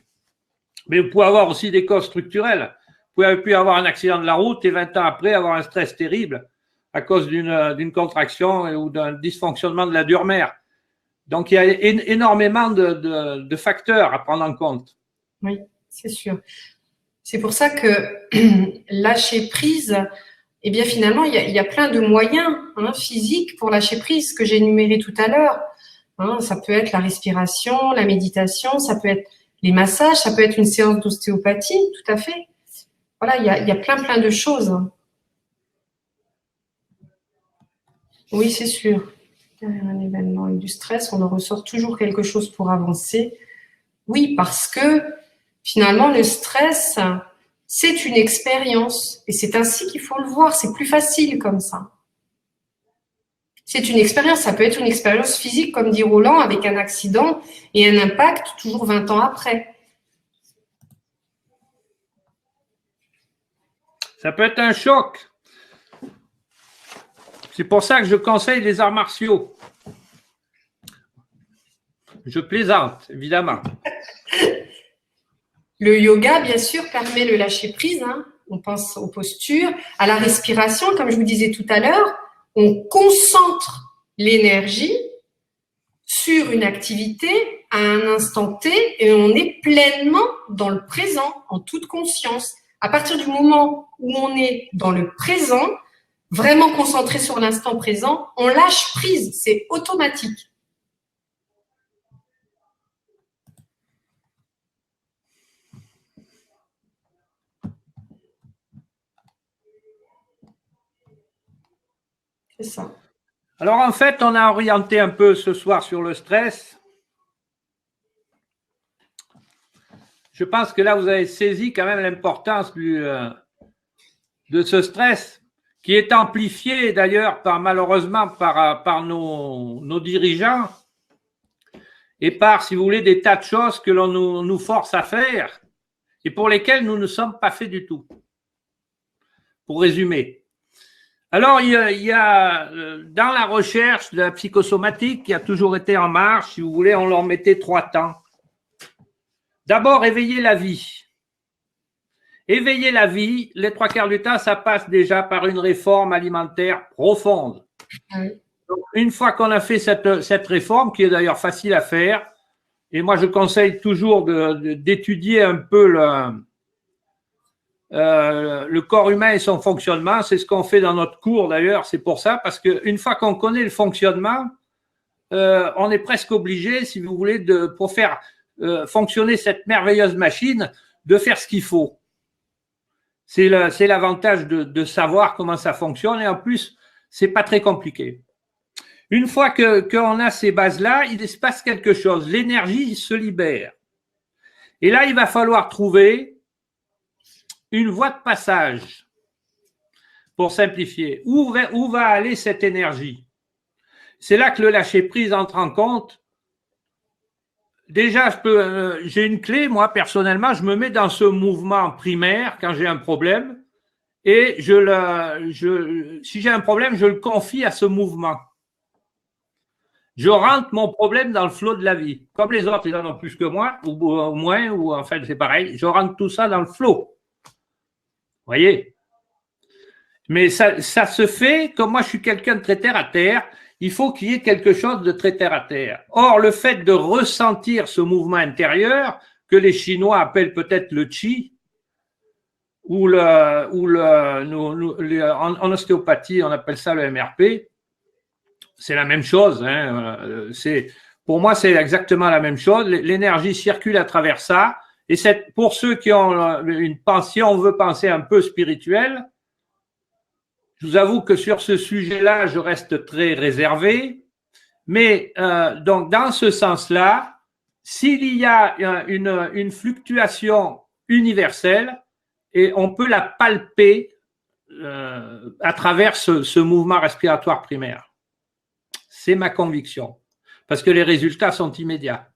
Mais vous pouvez avoir aussi des causes structurelles. Vous pouvez avoir un accident de la route et 20 ans après avoir un stress terrible à cause d'une contraction ou d'un dysfonctionnement de la dure mère. Donc, il y a énormément de facteurs à prendre en compte. Oui, c'est sûr. C'est pour ça que lâcher prise, eh bien finalement, il y a plein de moyens physiques pour lâcher prise que j'ai énumérés tout à l'heure. Ça peut être la respiration, la méditation, ça peut être les massages, ça peut être une séance d'ostéopathie, tout à fait. Voilà, il y a plein de choses. Oui, c'est sûr. Derrière un événement et du stress, on en ressort toujours quelque chose pour avancer. Oui, parce que finalement, le stress, c'est une expérience. Et c'est ainsi qu'il faut le voir. C'est plus facile comme ça. C'est une expérience. Ça peut être une expérience physique, comme dit Roland, avec un accident et un impact toujours 20 ans après. Ça peut être un choc. C'est pour ça que je conseille les arts martiaux. Je plaisante, évidemment. Le yoga, bien sûr, permet le lâcher-prise. On pense aux postures, à la respiration, comme je vous disais tout à l'heure. On concentre l'énergie sur une activité à un instant T et on est pleinement dans le présent, en toute conscience, À partir du moment où on est dans le présent, vraiment concentré sur l'instant présent, on lâche prise, c'est automatique. C'est ça. Alors en fait, on a orienté un peu ce soir sur le stress. Je pense que là, vous avez saisi quand même l'importance de ce stress qui est amplifié d'ailleurs malheureusement par nos dirigeants et par, si vous voulez, des tas de choses que l'on nous force à faire et pour lesquelles nous ne sommes pas faits du tout. Pour résumer. Alors, il y a dans la recherche de la psychosomatique qui a toujours été en marche, si vous voulez, on leur mettait 3 temps. D'abord, éveiller la vie. Éveiller la vie, les 3/4 du temps, ça passe déjà par une réforme alimentaire profonde. Oui. Donc, une fois qu'on a fait cette réforme, qui est d'ailleurs facile à faire, et moi je conseille toujours d'étudier un peu le corps humain et son fonctionnement, c'est ce qu'on fait dans notre cours d'ailleurs, c'est pour ça, parce qu'une fois qu'on connaît le fonctionnement, on est presque obligé, si vous voulez, pour faire fonctionner cette merveilleuse machine, de faire ce qu'il faut. C'est l'avantage de savoir comment ça fonctionne et en plus, c'est pas très compliqué. Une fois qu'on a ces bases-là, il se passe quelque chose, l'énergie se libère. Et là, il va falloir trouver une voie de passage, pour simplifier. Où va aller cette énergie? C'est là que le lâcher-prise entre en compte. Déjà, j'ai une clé, moi, personnellement, je me mets dans ce mouvement primaire quand j'ai un problème et si j'ai un problème, je le confie à ce mouvement. Je rentre mon problème dans le flot de la vie. Comme les autres, ils en ont plus que moi, ou moins, ou en fait, c'est pareil. Je rentre tout ça dans le flot. Vous voyez? Mais ça se fait, comme moi je suis quelqu'un de très terre à terre, il faut qu'il y ait quelque chose de très terre à terre. Or, le fait de ressentir ce mouvement intérieur, que les Chinois appellent peut-être le qi, ou en ostéopathie, on appelle ça le MRP, c'est la même chose. Hein, pour moi, c'est exactement la même chose. L'énergie circule à travers ça. Et pour ceux qui ont une pensée, si on veut penser un peu spirituelle, je vous avoue que sur ce sujet-là, je reste très réservé. Mais donc, dans ce sens-là, s'il y a une fluctuation universelle, et on peut la palper à travers ce mouvement respiratoire primaire. C'est ma conviction. Parce que les résultats sont immédiats.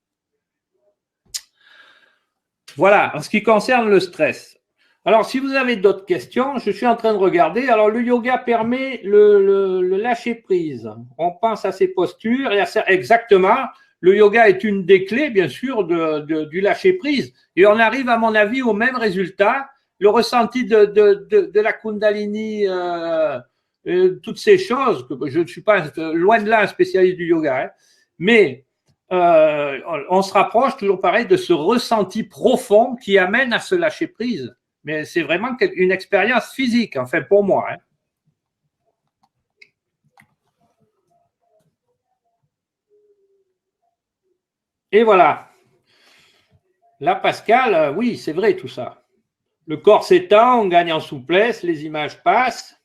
Voilà, en ce qui concerne le stress. Alors, si vous avez d'autres questions, je suis en train de regarder. Alors, le yoga permet le lâcher-prise. On pense à ses postures et exactement, le yoga est une des clés, bien sûr, du lâcher-prise. Et on arrive, à mon avis, au même résultat. Le ressenti de la Kundalini, toutes ces choses, je ne suis pas loin de là un spécialiste du yoga, hein, mais on se rapproche toujours pareil de ce ressenti profond qui amène à se lâcher prise. Mais c'est vraiment une expérience physique, enfin pour moi. Hein. Et voilà. Là, Pascal, oui, c'est vrai tout ça. Le corps s'étend, on gagne en souplesse, les images passent.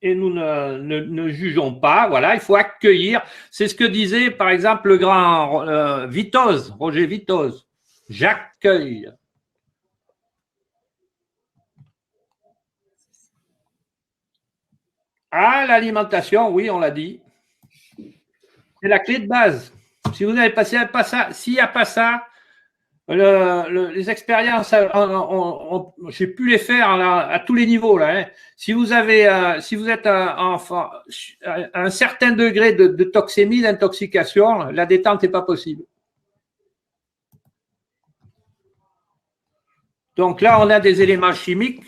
Et nous ne jugeons pas. Voilà, il faut accueillir. C'est ce que disait, par exemple, le grand Vitoz, Roger Vitoz. J'accueille. Ah, l'alimentation, oui, on l'a dit. C'est la clé de base. Si vous n'avez pas ça, s'il n'y a pas ça, les expériences, j'ai pu les faire à tous les niveaux là. Hein. Si vous êtes à un certain degré de toxémie, d'intoxication, la détente n'est pas possible. Donc là, on a des éléments chimiques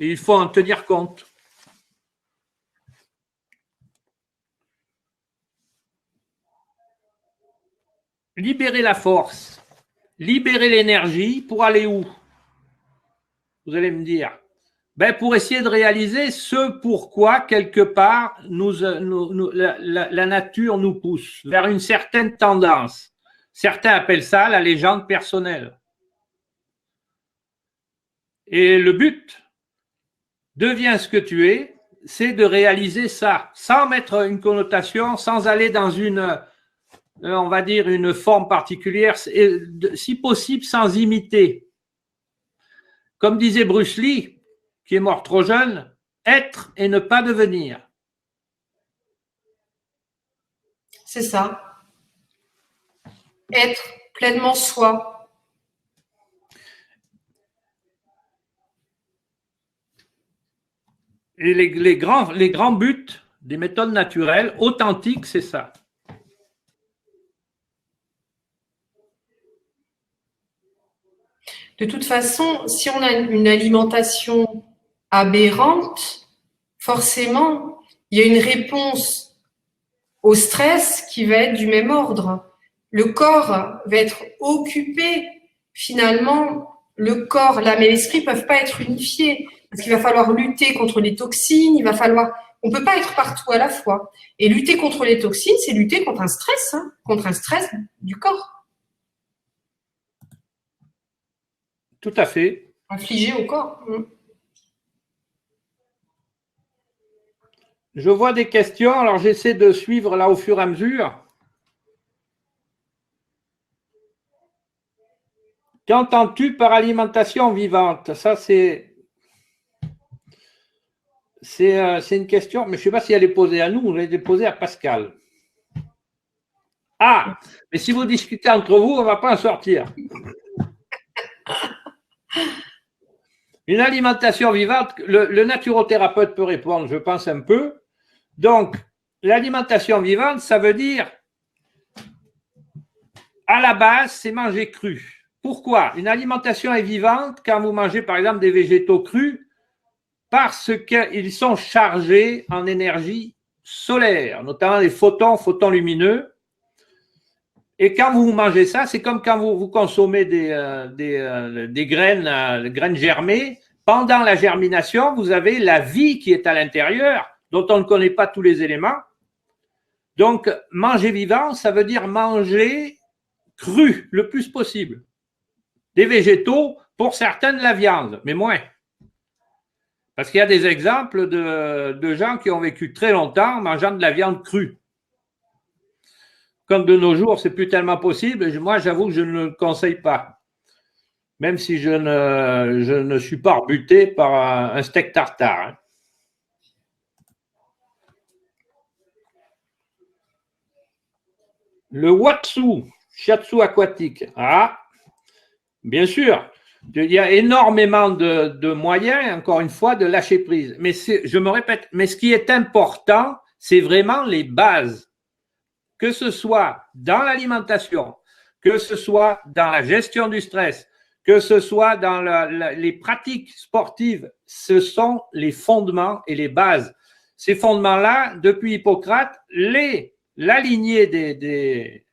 et il faut en tenir compte. Libérer la force, libérer l'énergie pour aller où? Vous allez me dire. Ben, pour essayer de réaliser ce pourquoi, quelque part, la nature nous pousse vers une certaine tendance. Certains appellent ça la légende personnelle. Et le but, deviens ce que tu es, c'est de réaliser ça, sans mettre une connotation, sans aller dans une, on va dire, une forme particulière, et si possible, sans imiter. Comme disait Bruce Lee, qui est mort trop jeune, être et ne pas devenir. C'est ça. Être pleinement soi. Et les grands buts des méthodes naturelles authentiques, c'est ça. De toute façon, si on a une alimentation aberrante, forcément, il y a une réponse au stress qui va être du même ordre. Le corps va être occupé. Finalement, le corps, l'âme et l'esprit peuvent pas être unifiés parce qu'il va falloir lutter contre les toxines. On peut pas être partout à la fois. Et lutter contre les toxines, c'est lutter contre un stress, contre un stress du corps. Tout à fait. Infligé au corps. Je vois des questions, alors j'essaie de suivre là au fur et à mesure. Qu'entends-tu par alimentation vivante? Ça, c'est une question, mais je ne sais pas si elle est posée à nous ou elle est posée à Pascal. Ah, mais si vous discutez entre vous, on ne va pas en sortir. Une alimentation vivante, le naturothérapeute peut répondre, je pense un peu. Donc, l'alimentation vivante, ça veut dire, à la base, c'est manger cru. Pourquoi? Une alimentation est vivante quand vous mangez, par exemple, des végétaux crus, parce qu'ils sont chargés en énergie solaire, notamment les photons lumineux. Et quand vous mangez ça, c'est comme quand vous consommez des graines germées. Pendant la germination, vous avez la vie qui est à l'intérieur, dont on ne connaît pas tous les éléments. Donc, manger vivant, ça veut dire manger cru le plus possible. Des végétaux, pour certains de la viande, mais moins. Parce qu'il y a des exemples de gens qui ont vécu très longtemps mangeant de la viande crue. Comme de nos jours, c'est plus tellement possible. Moi, j'avoue que je ne le conseille pas. Même si je ne suis pas rebuté par un steak tartare. Le watsu, shiatsu aquatique. Ah, bien sûr. Il y a énormément de moyens, encore une fois, de lâcher prise. Mais je me répète, mais ce qui est important, c'est vraiment les bases. Que ce soit dans l'alimentation, que ce soit dans la gestion du stress, que ce soit dans les pratiques sportives, ce sont les fondements et les bases. Ces fondements-là, depuis Hippocrate, la lignée des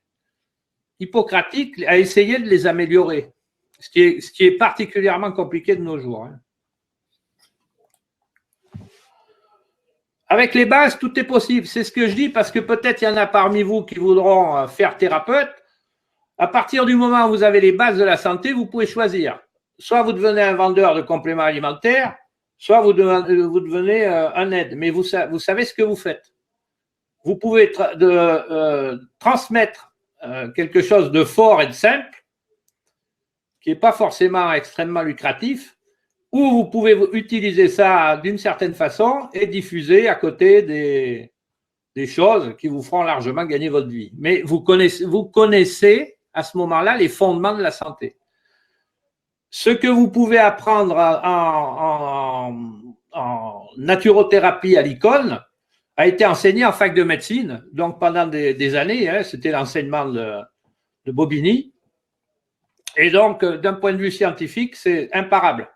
hippocratiques a essayé de les améliorer, ce qui est particulièrement compliqué de nos jours. Avec les bases, tout est possible. C'est ce que je dis parce que peut-être il y en a parmi vous qui voudront faire thérapeute. À partir du moment où vous avez les bases de la santé, vous pouvez choisir. Soit vous devenez un vendeur de compléments alimentaires, soit vous devenez un aide. Mais vous savez ce que vous faites. Vous pouvez transmettre quelque chose de fort et de simple, qui n'est pas forcément extrêmement lucratif, ou vous pouvez utiliser ça d'une certaine façon et diffuser à côté des choses qui vous feront largement gagner votre vie. Mais vous connaissez à ce moment-là les fondements de la santé. Ce que vous pouvez apprendre en naturothérapie à l'ICON a été enseigné en fac de médecine, donc pendant des années, c'était l'enseignement de Bobigny. Et donc, d'un point de vue scientifique, c'est imparable.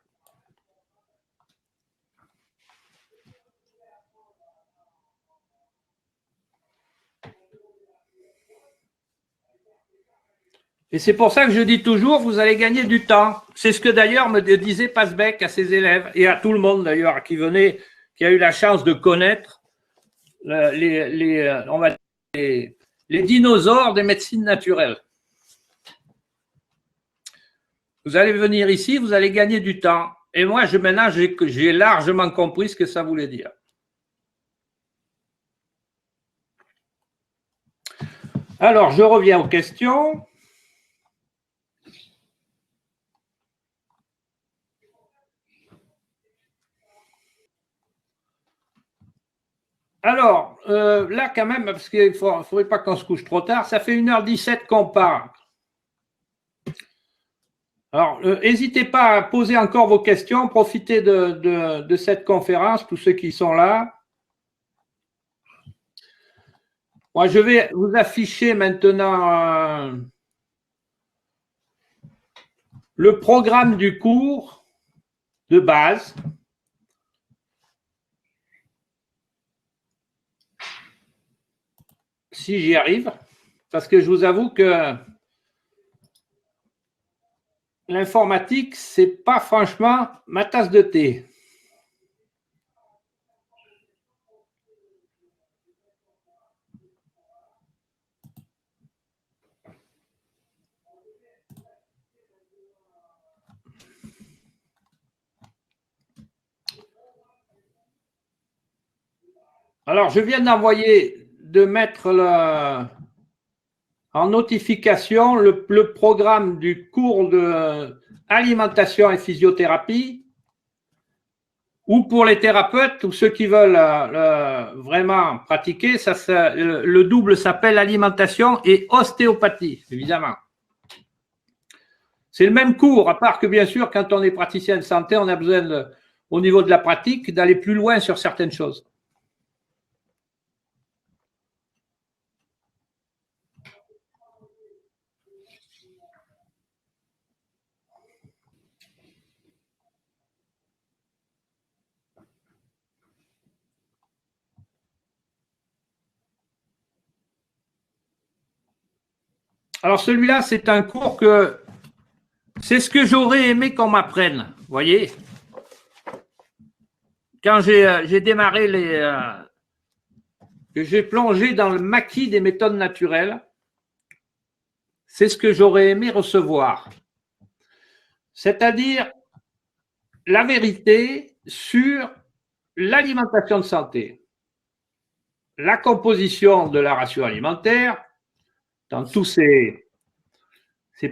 Et c'est pour ça que je dis toujours, vous allez gagner du temps. C'est ce que d'ailleurs me disait Pasbeck à ses élèves et à tout le monde d'ailleurs qui venait, qui a eu la chance de connaître on va dire les dinosaures des médecines naturelles. Vous allez venir ici, vous allez gagner du temps. Et moi, maintenant, j'ai largement compris ce que ça voulait dire. Alors, je reviens aux questions. Alors, là, quand même, parce qu'il ne faudrait pas qu'on se couche trop tard, ça fait 1h17 qu'on parle. Alors, n'hésitez pas à poser encore vos questions, profitez de cette conférence, tous ceux qui sont là. Moi, je vais vous afficher maintenant le programme du cours de base. Si j'y arrive, parce que je vous avoue que l'informatique, c'est pas franchement ma tasse de thé. Alors, je viens de mettre en notification le programme du cours de alimentation et physiothérapie, ou pour les thérapeutes ou ceux qui veulent vraiment pratiquer, le double s'appelle alimentation et ostéopathie, évidemment. C'est le même cours, à part que bien sûr, quand on est praticien de santé, on a besoin, au niveau de la pratique, d'aller plus loin sur certaines choses. Alors celui-là, c'est un cours que c'est ce que j'aurais aimé qu'on m'apprenne, vous voyez. Quand j'ai démarré que j'ai plongé dans le maquis des méthodes naturelles, c'est ce que j'aurais aimé recevoir. C'est-à-dire la vérité sur l'alimentation de santé, la composition de la ration alimentaire, dans tous ces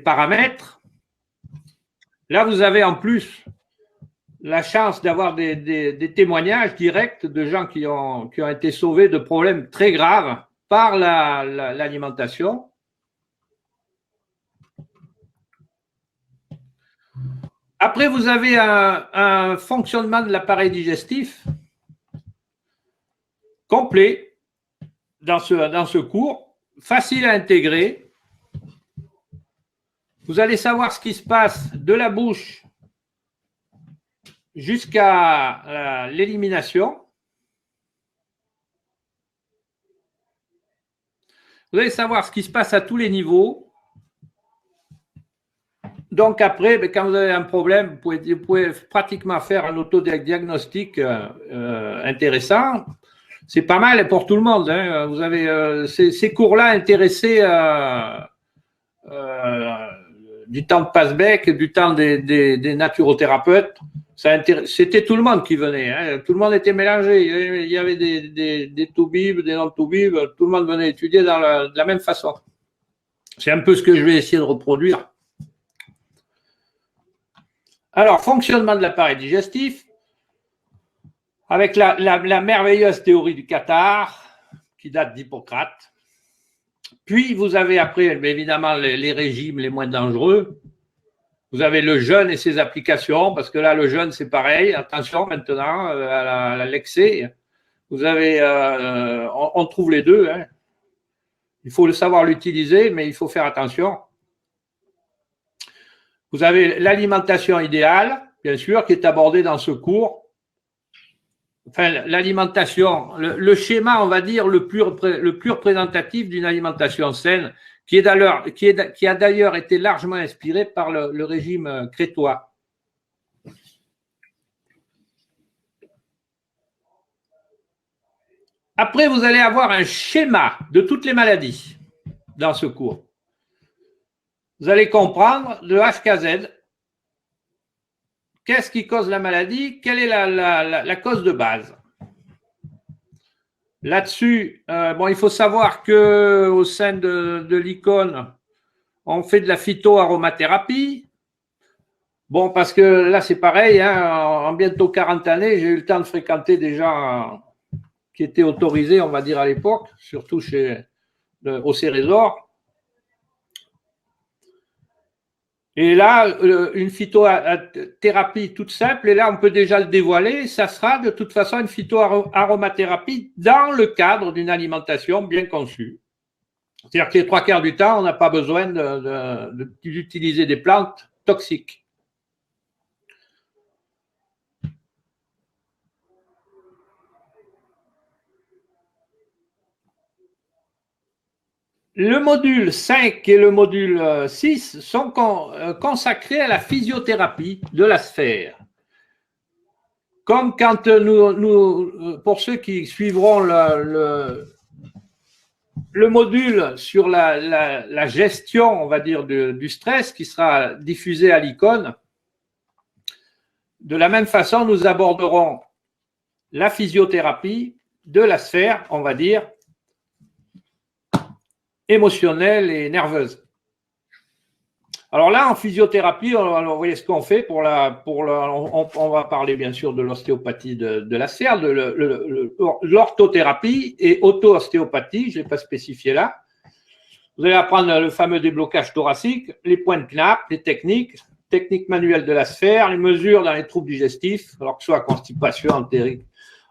paramètres. Là, vous avez en plus la chance d'avoir des témoignages directs de gens qui ont été sauvés de problèmes très graves par l'alimentation. Après, vous avez un fonctionnement de l'appareil digestif complet dans ce cours, facile à intégrer. Vous allez savoir ce qui se passe de la bouche jusqu'à l'élimination. Vous allez savoir ce qui se passe à tous les niveaux. Donc après, quand vous avez un problème, vous pouvez pratiquement faire un autodiagnostic intéressant. C'est pas mal pour tout le monde. Hein. Vous avez ces cours-là intéressés du temps de Pasbeck, du temps des naturothérapeutes. C'était tout le monde qui venait. Hein. Tout le monde était mélangé. Il y avait des toubibs, des non-toubibs. Tout le monde venait étudier de la même façon. C'est un peu ce que je vais essayer de reproduire. Alors, fonctionnement de l'appareil digestif, avec la merveilleuse théorie du cathare, qui date d'Hippocrate. Puis, vous avez après, évidemment, les régimes les moins dangereux. Vous avez le jeûne et ses applications, parce que là, le jeûne, c'est pareil. Attention maintenant à l'excès. Vous avez, on trouve les deux. Hein. Il faut le savoir l'utiliser, mais il faut faire attention. Vous avez l'alimentation idéale, bien sûr, qui est abordée dans ce cours. enfin, l'alimentation, le schéma, on va dire, le plus représentatif d'une alimentation saine, qui a d'ailleurs été largement inspiré par le régime crétois. Après, vous allez avoir un schéma de toutes les maladies dans ce cours. Vous allez comprendre de H à Z qu'est-ce qui cause la maladie, quelle est la cause de base. Là-dessus, il faut savoir qu'au sein de l'icône, on fait de la phytoaromathérapie. Bon, parce que là, c'est pareil, hein, en bientôt 40 années, j'ai eu le temps de fréquenter des gens qui étaient autorisés, on va dire, à l'époque, surtout au Cérésor. Et là, une phytothérapie toute simple, et là, on peut déjà le dévoiler, ça sera de toute façon une phytoaromathérapie dans le cadre d'une alimentation bien conçue. C'est-à-dire que les 3/4 du temps, on n'a pas besoin d'utiliser des plantes toxiques. Le module 5 et le module 6 sont consacrés à la physiothérapie de la sphère. Comme quand pour ceux qui suivront le module sur la gestion, on va dire, du stress qui sera diffusé à l'icône, de la même façon, nous aborderons la physiothérapie de la sphère, on va dire, émotionnelle et nerveuse. Alors là, en physiothérapie, on voyez ce qu'on fait on va parler bien sûr de l'ostéopathie de la sphère, de l'orthothérapie et auto-ostéopathie, je ne l'ai pas spécifié là. Vous allez apprendre le fameux déblocage thoracique, les points de Knapp, les techniques manuelles de la sphère, les mesures dans les troubles digestifs, alors que ce soit constipation,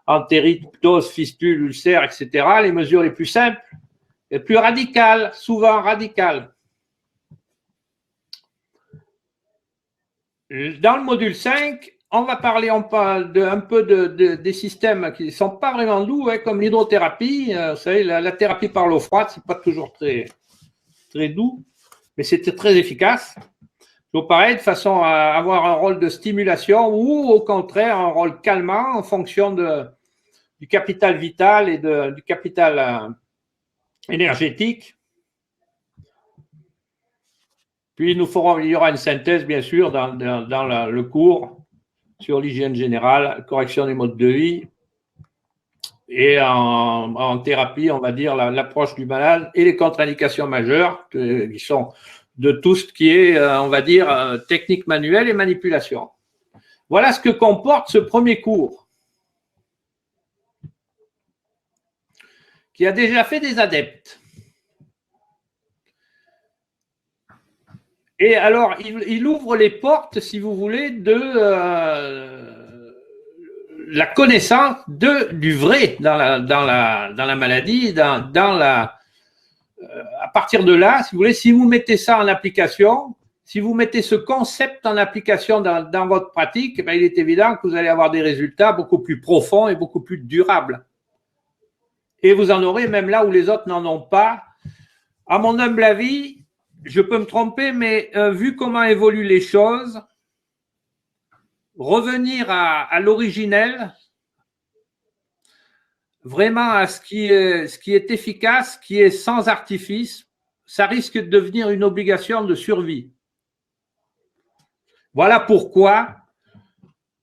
entérite, ptose, fistule, ulcère, etc. Les mesures les plus simples, les plus radicales, souvent radicales. Dans le module 5, on va parler un peu des systèmes qui ne sont pas vraiment doux, hein, comme l'hydrothérapie. Vous savez, la thérapie par l'eau froide, ce n'est pas toujours très, très doux, mais c'était très efficace. Donc, pareil, de façon à avoir un rôle de stimulation ou au contraire un rôle calmant en fonction du capital vital et du capital énergétique. Puis il y aura une synthèse, bien sûr, dans le cours sur l'hygiène générale, correction des modes de vie, et en thérapie, on va dire l'approche du malade et les contre-indications majeures qui sont de tout ce qui est, on va dire, technique manuelle et manipulation. Voilà ce que comporte ce premier cours, qui a déjà fait des adeptes. Et alors, il ouvre les portes, si vous voulez, de la connaissance du vrai dans la maladie, à partir de là, si vous voulez, si vous mettez ça en application, si vous mettez ce concept en application dans votre pratique, il est évident que vous allez avoir des résultats beaucoup plus profonds et beaucoup plus durables. Et vous en aurez même là où les autres n'en ont pas. À mon humble avis, je peux me tromper, mais vu comment évoluent les choses, revenir à l'originel, vraiment à ce qui est efficace, qui est sans artifice, ça risque de devenir une obligation de survie. Voilà pourquoi,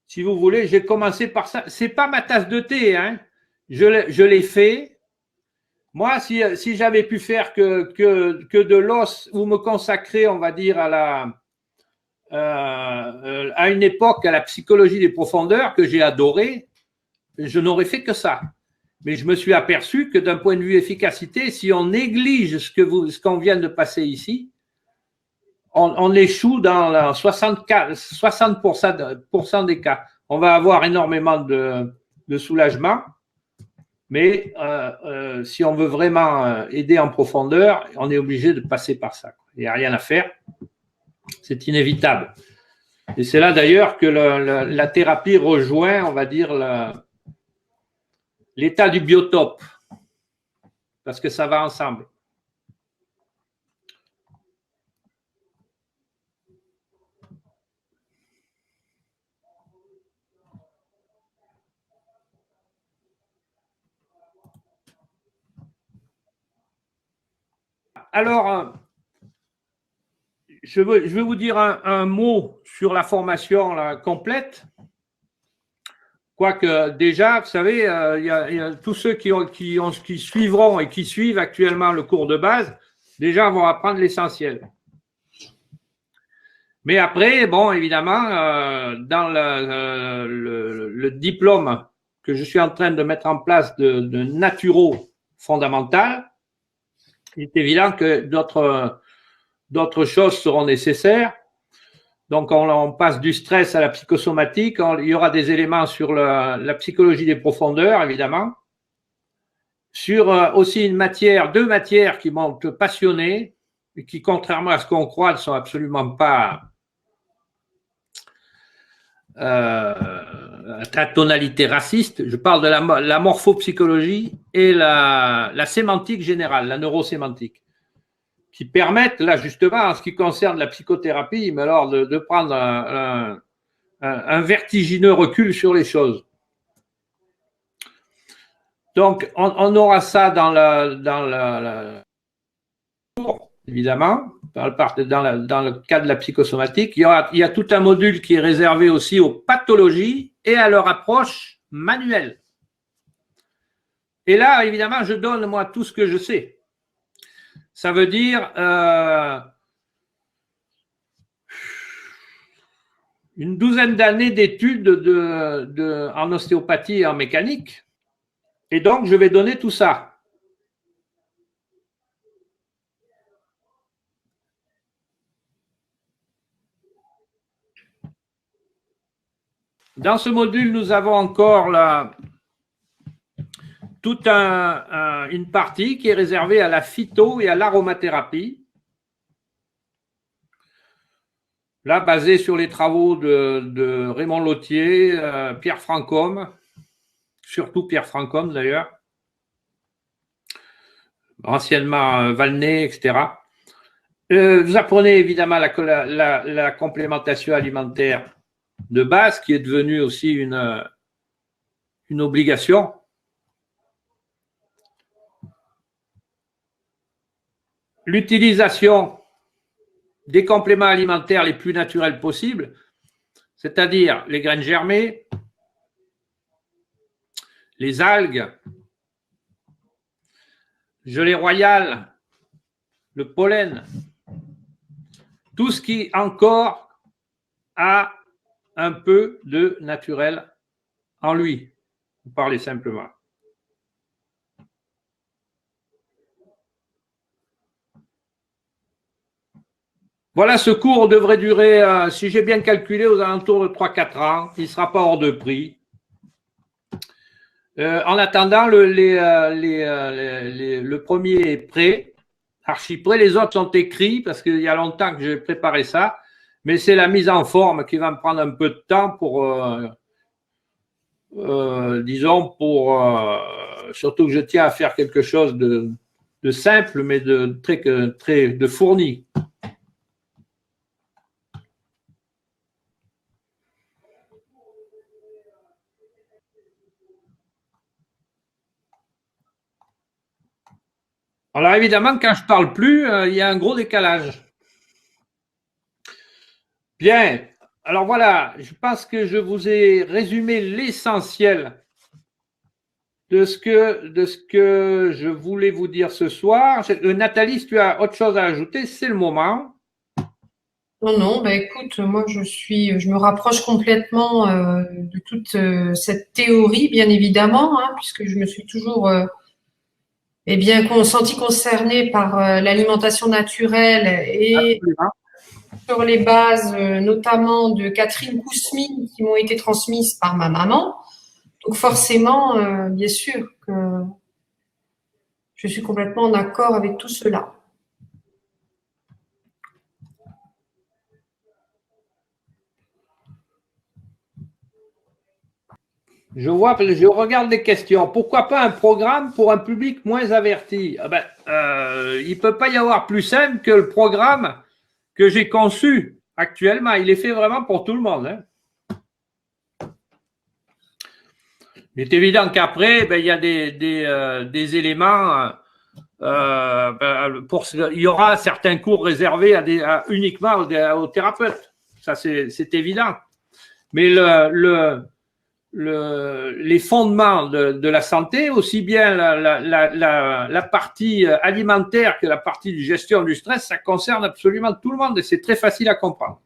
si vous voulez, j'ai commencé par ça. Ce n'est pas ma tasse de thé, hein. Je l'ai fait. Moi, si j'avais pu faire que de l'os ou me consacrer, on va dire, à une époque à la psychologie des profondeurs que j'ai adoré, je n'aurais fait que ça. Mais je me suis aperçu que d'un point de vue efficacité, si on néglige ce qu'on vient de passer ici, on échoue dans 60% des cas. On va avoir énormément de soulagement. Mais si on veut vraiment aider en profondeur, on est obligé de passer par ça. Il n'y a rien à faire. C'est inévitable. Et c'est là d'ailleurs que la thérapie rejoint, on va dire, l'état du biotope, parce que ça va ensemble. Alors, je veux vous dire un mot sur la formation là, complète. Quoique déjà, vous savez, il y a tous ceux qui suivront et qui suivent actuellement le cours de base, déjà vont apprendre l'essentiel. Mais après, bon, évidemment, dans le diplôme que je suis en train de mettre en place de naturo fondamental, il est évident que d'autres choses seront nécessaires. Donc, on passe du stress à la psychosomatique. Il y aura des éléments sur la psychologie des profondeurs, évidemment. Sur aussi deux matières qui m'ont passionné et qui, contrairement à ce qu'on croit, ne sont absolument pas à tonalité raciste. Je parle de la morphopsychologie et la sémantique générale, la neurosémantique, qui permettent, là justement, en ce qui concerne la psychothérapie, mais alors de prendre un vertigineux recul sur les choses. Donc, on aura ça dans le évidemment, dans le cadre de la psychosomatique. Il y a tout un module qui est réservé aussi aux pathologies et à leur approche manuelle. Et là, évidemment, je donne, moi, tout ce que je sais. Ça veut dire une douzaine d'années d'études en ostéopathie et en mécanique. Et donc, je vais donner tout ça. Dans ce module, nous avons encore toute une partie qui est réservée à la phyto et à l'aromathérapie. Là, basée sur les travaux de Raymond Lautier, Pierre Francombe, surtout Pierre Francombe d'ailleurs, anciennement Valnet, etc. Vous apprenez évidemment la complémentation alimentaire de base, qui est devenue aussi une obligation. L'utilisation des compléments alimentaires les plus naturels possibles, c'est-à-dire les graines germées, les algues, gelée royale, le pollen, tout ce qui encore a un peu de naturel en lui, pour parler simplement. Voilà, ce cours devrait durer, si j'ai bien calculé, aux alentours de 3-4 ans. Il ne sera pas hors de prix. En attendant, le premier est prêt, archi prêt. Les autres sont écrits parce qu'il y a longtemps que j'ai préparé ça. Mais c'est la mise en forme qui va me prendre un peu de temps pour, disons, surtout que je tiens à faire quelque chose de simple, mais de très fourni. Alors évidemment, quand je parle plus, il y a un gros décalage. Bien, alors voilà, je pense que je vous ai résumé l'essentiel de ce que je voulais vous dire ce soir. Nathalie, si tu as autre chose à ajouter, c'est le moment. Non, bah écoute, moi je me rapproche complètement de toute cette théorie, bien évidemment, hein, puisque je me suis toujours senti concernée par l'alimentation naturelle et Absolument. sur les bases notamment de Catherine Kousmine qui m'ont été transmises par ma maman. Donc forcément, bien sûr que je suis complètement en accord avec tout cela. Je regarde les questions. Pourquoi pas un programme pour un public moins averti? Il ne peut pas y avoir plus simple que le programme que j'ai conçu actuellement. Il est fait vraiment pour tout le monde. Hein. Il est évident qu'après, il y a des éléments. Il y aura certains cours réservés uniquement aux thérapeutes. Ça, c'est évident. Mais les fondements de la santé, aussi bien la partie alimentaire que la partie de gestion du stress, ça concerne absolument tout le monde et c'est très facile à comprendre.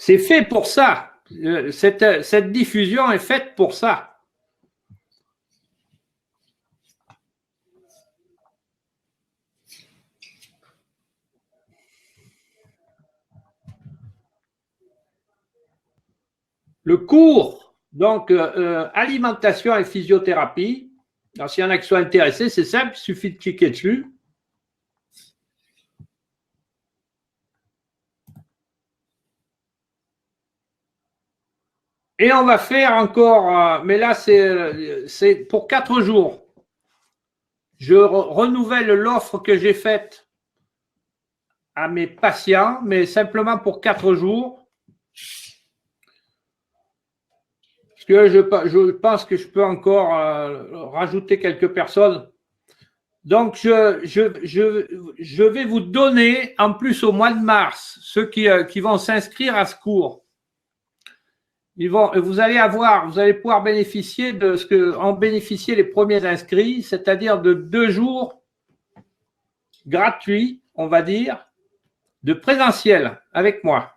C'est fait pour ça. Cette diffusion est faite pour ça. Le cours, donc alimentation et physiothérapie. Alors, s'il y en a qui sont intéressés, c'est simple, il suffit de cliquer dessus. Et on va faire encore, mais là, c'est pour 4 jours. Je renouvelle l'offre que j'ai faite à mes patients, mais simplement pour 4 jours. Parce que je pense que je peux encore rajouter quelques personnes. Donc, je vais vous donner, en plus au mois de mars, ceux qui vont s'inscrire à ce cours. Vous allez pouvoir bénéficier de ce que en bénéficier les premiers inscrits, c'est-à-dire de 2 jours gratuits, on va dire, de présentiel avec moi.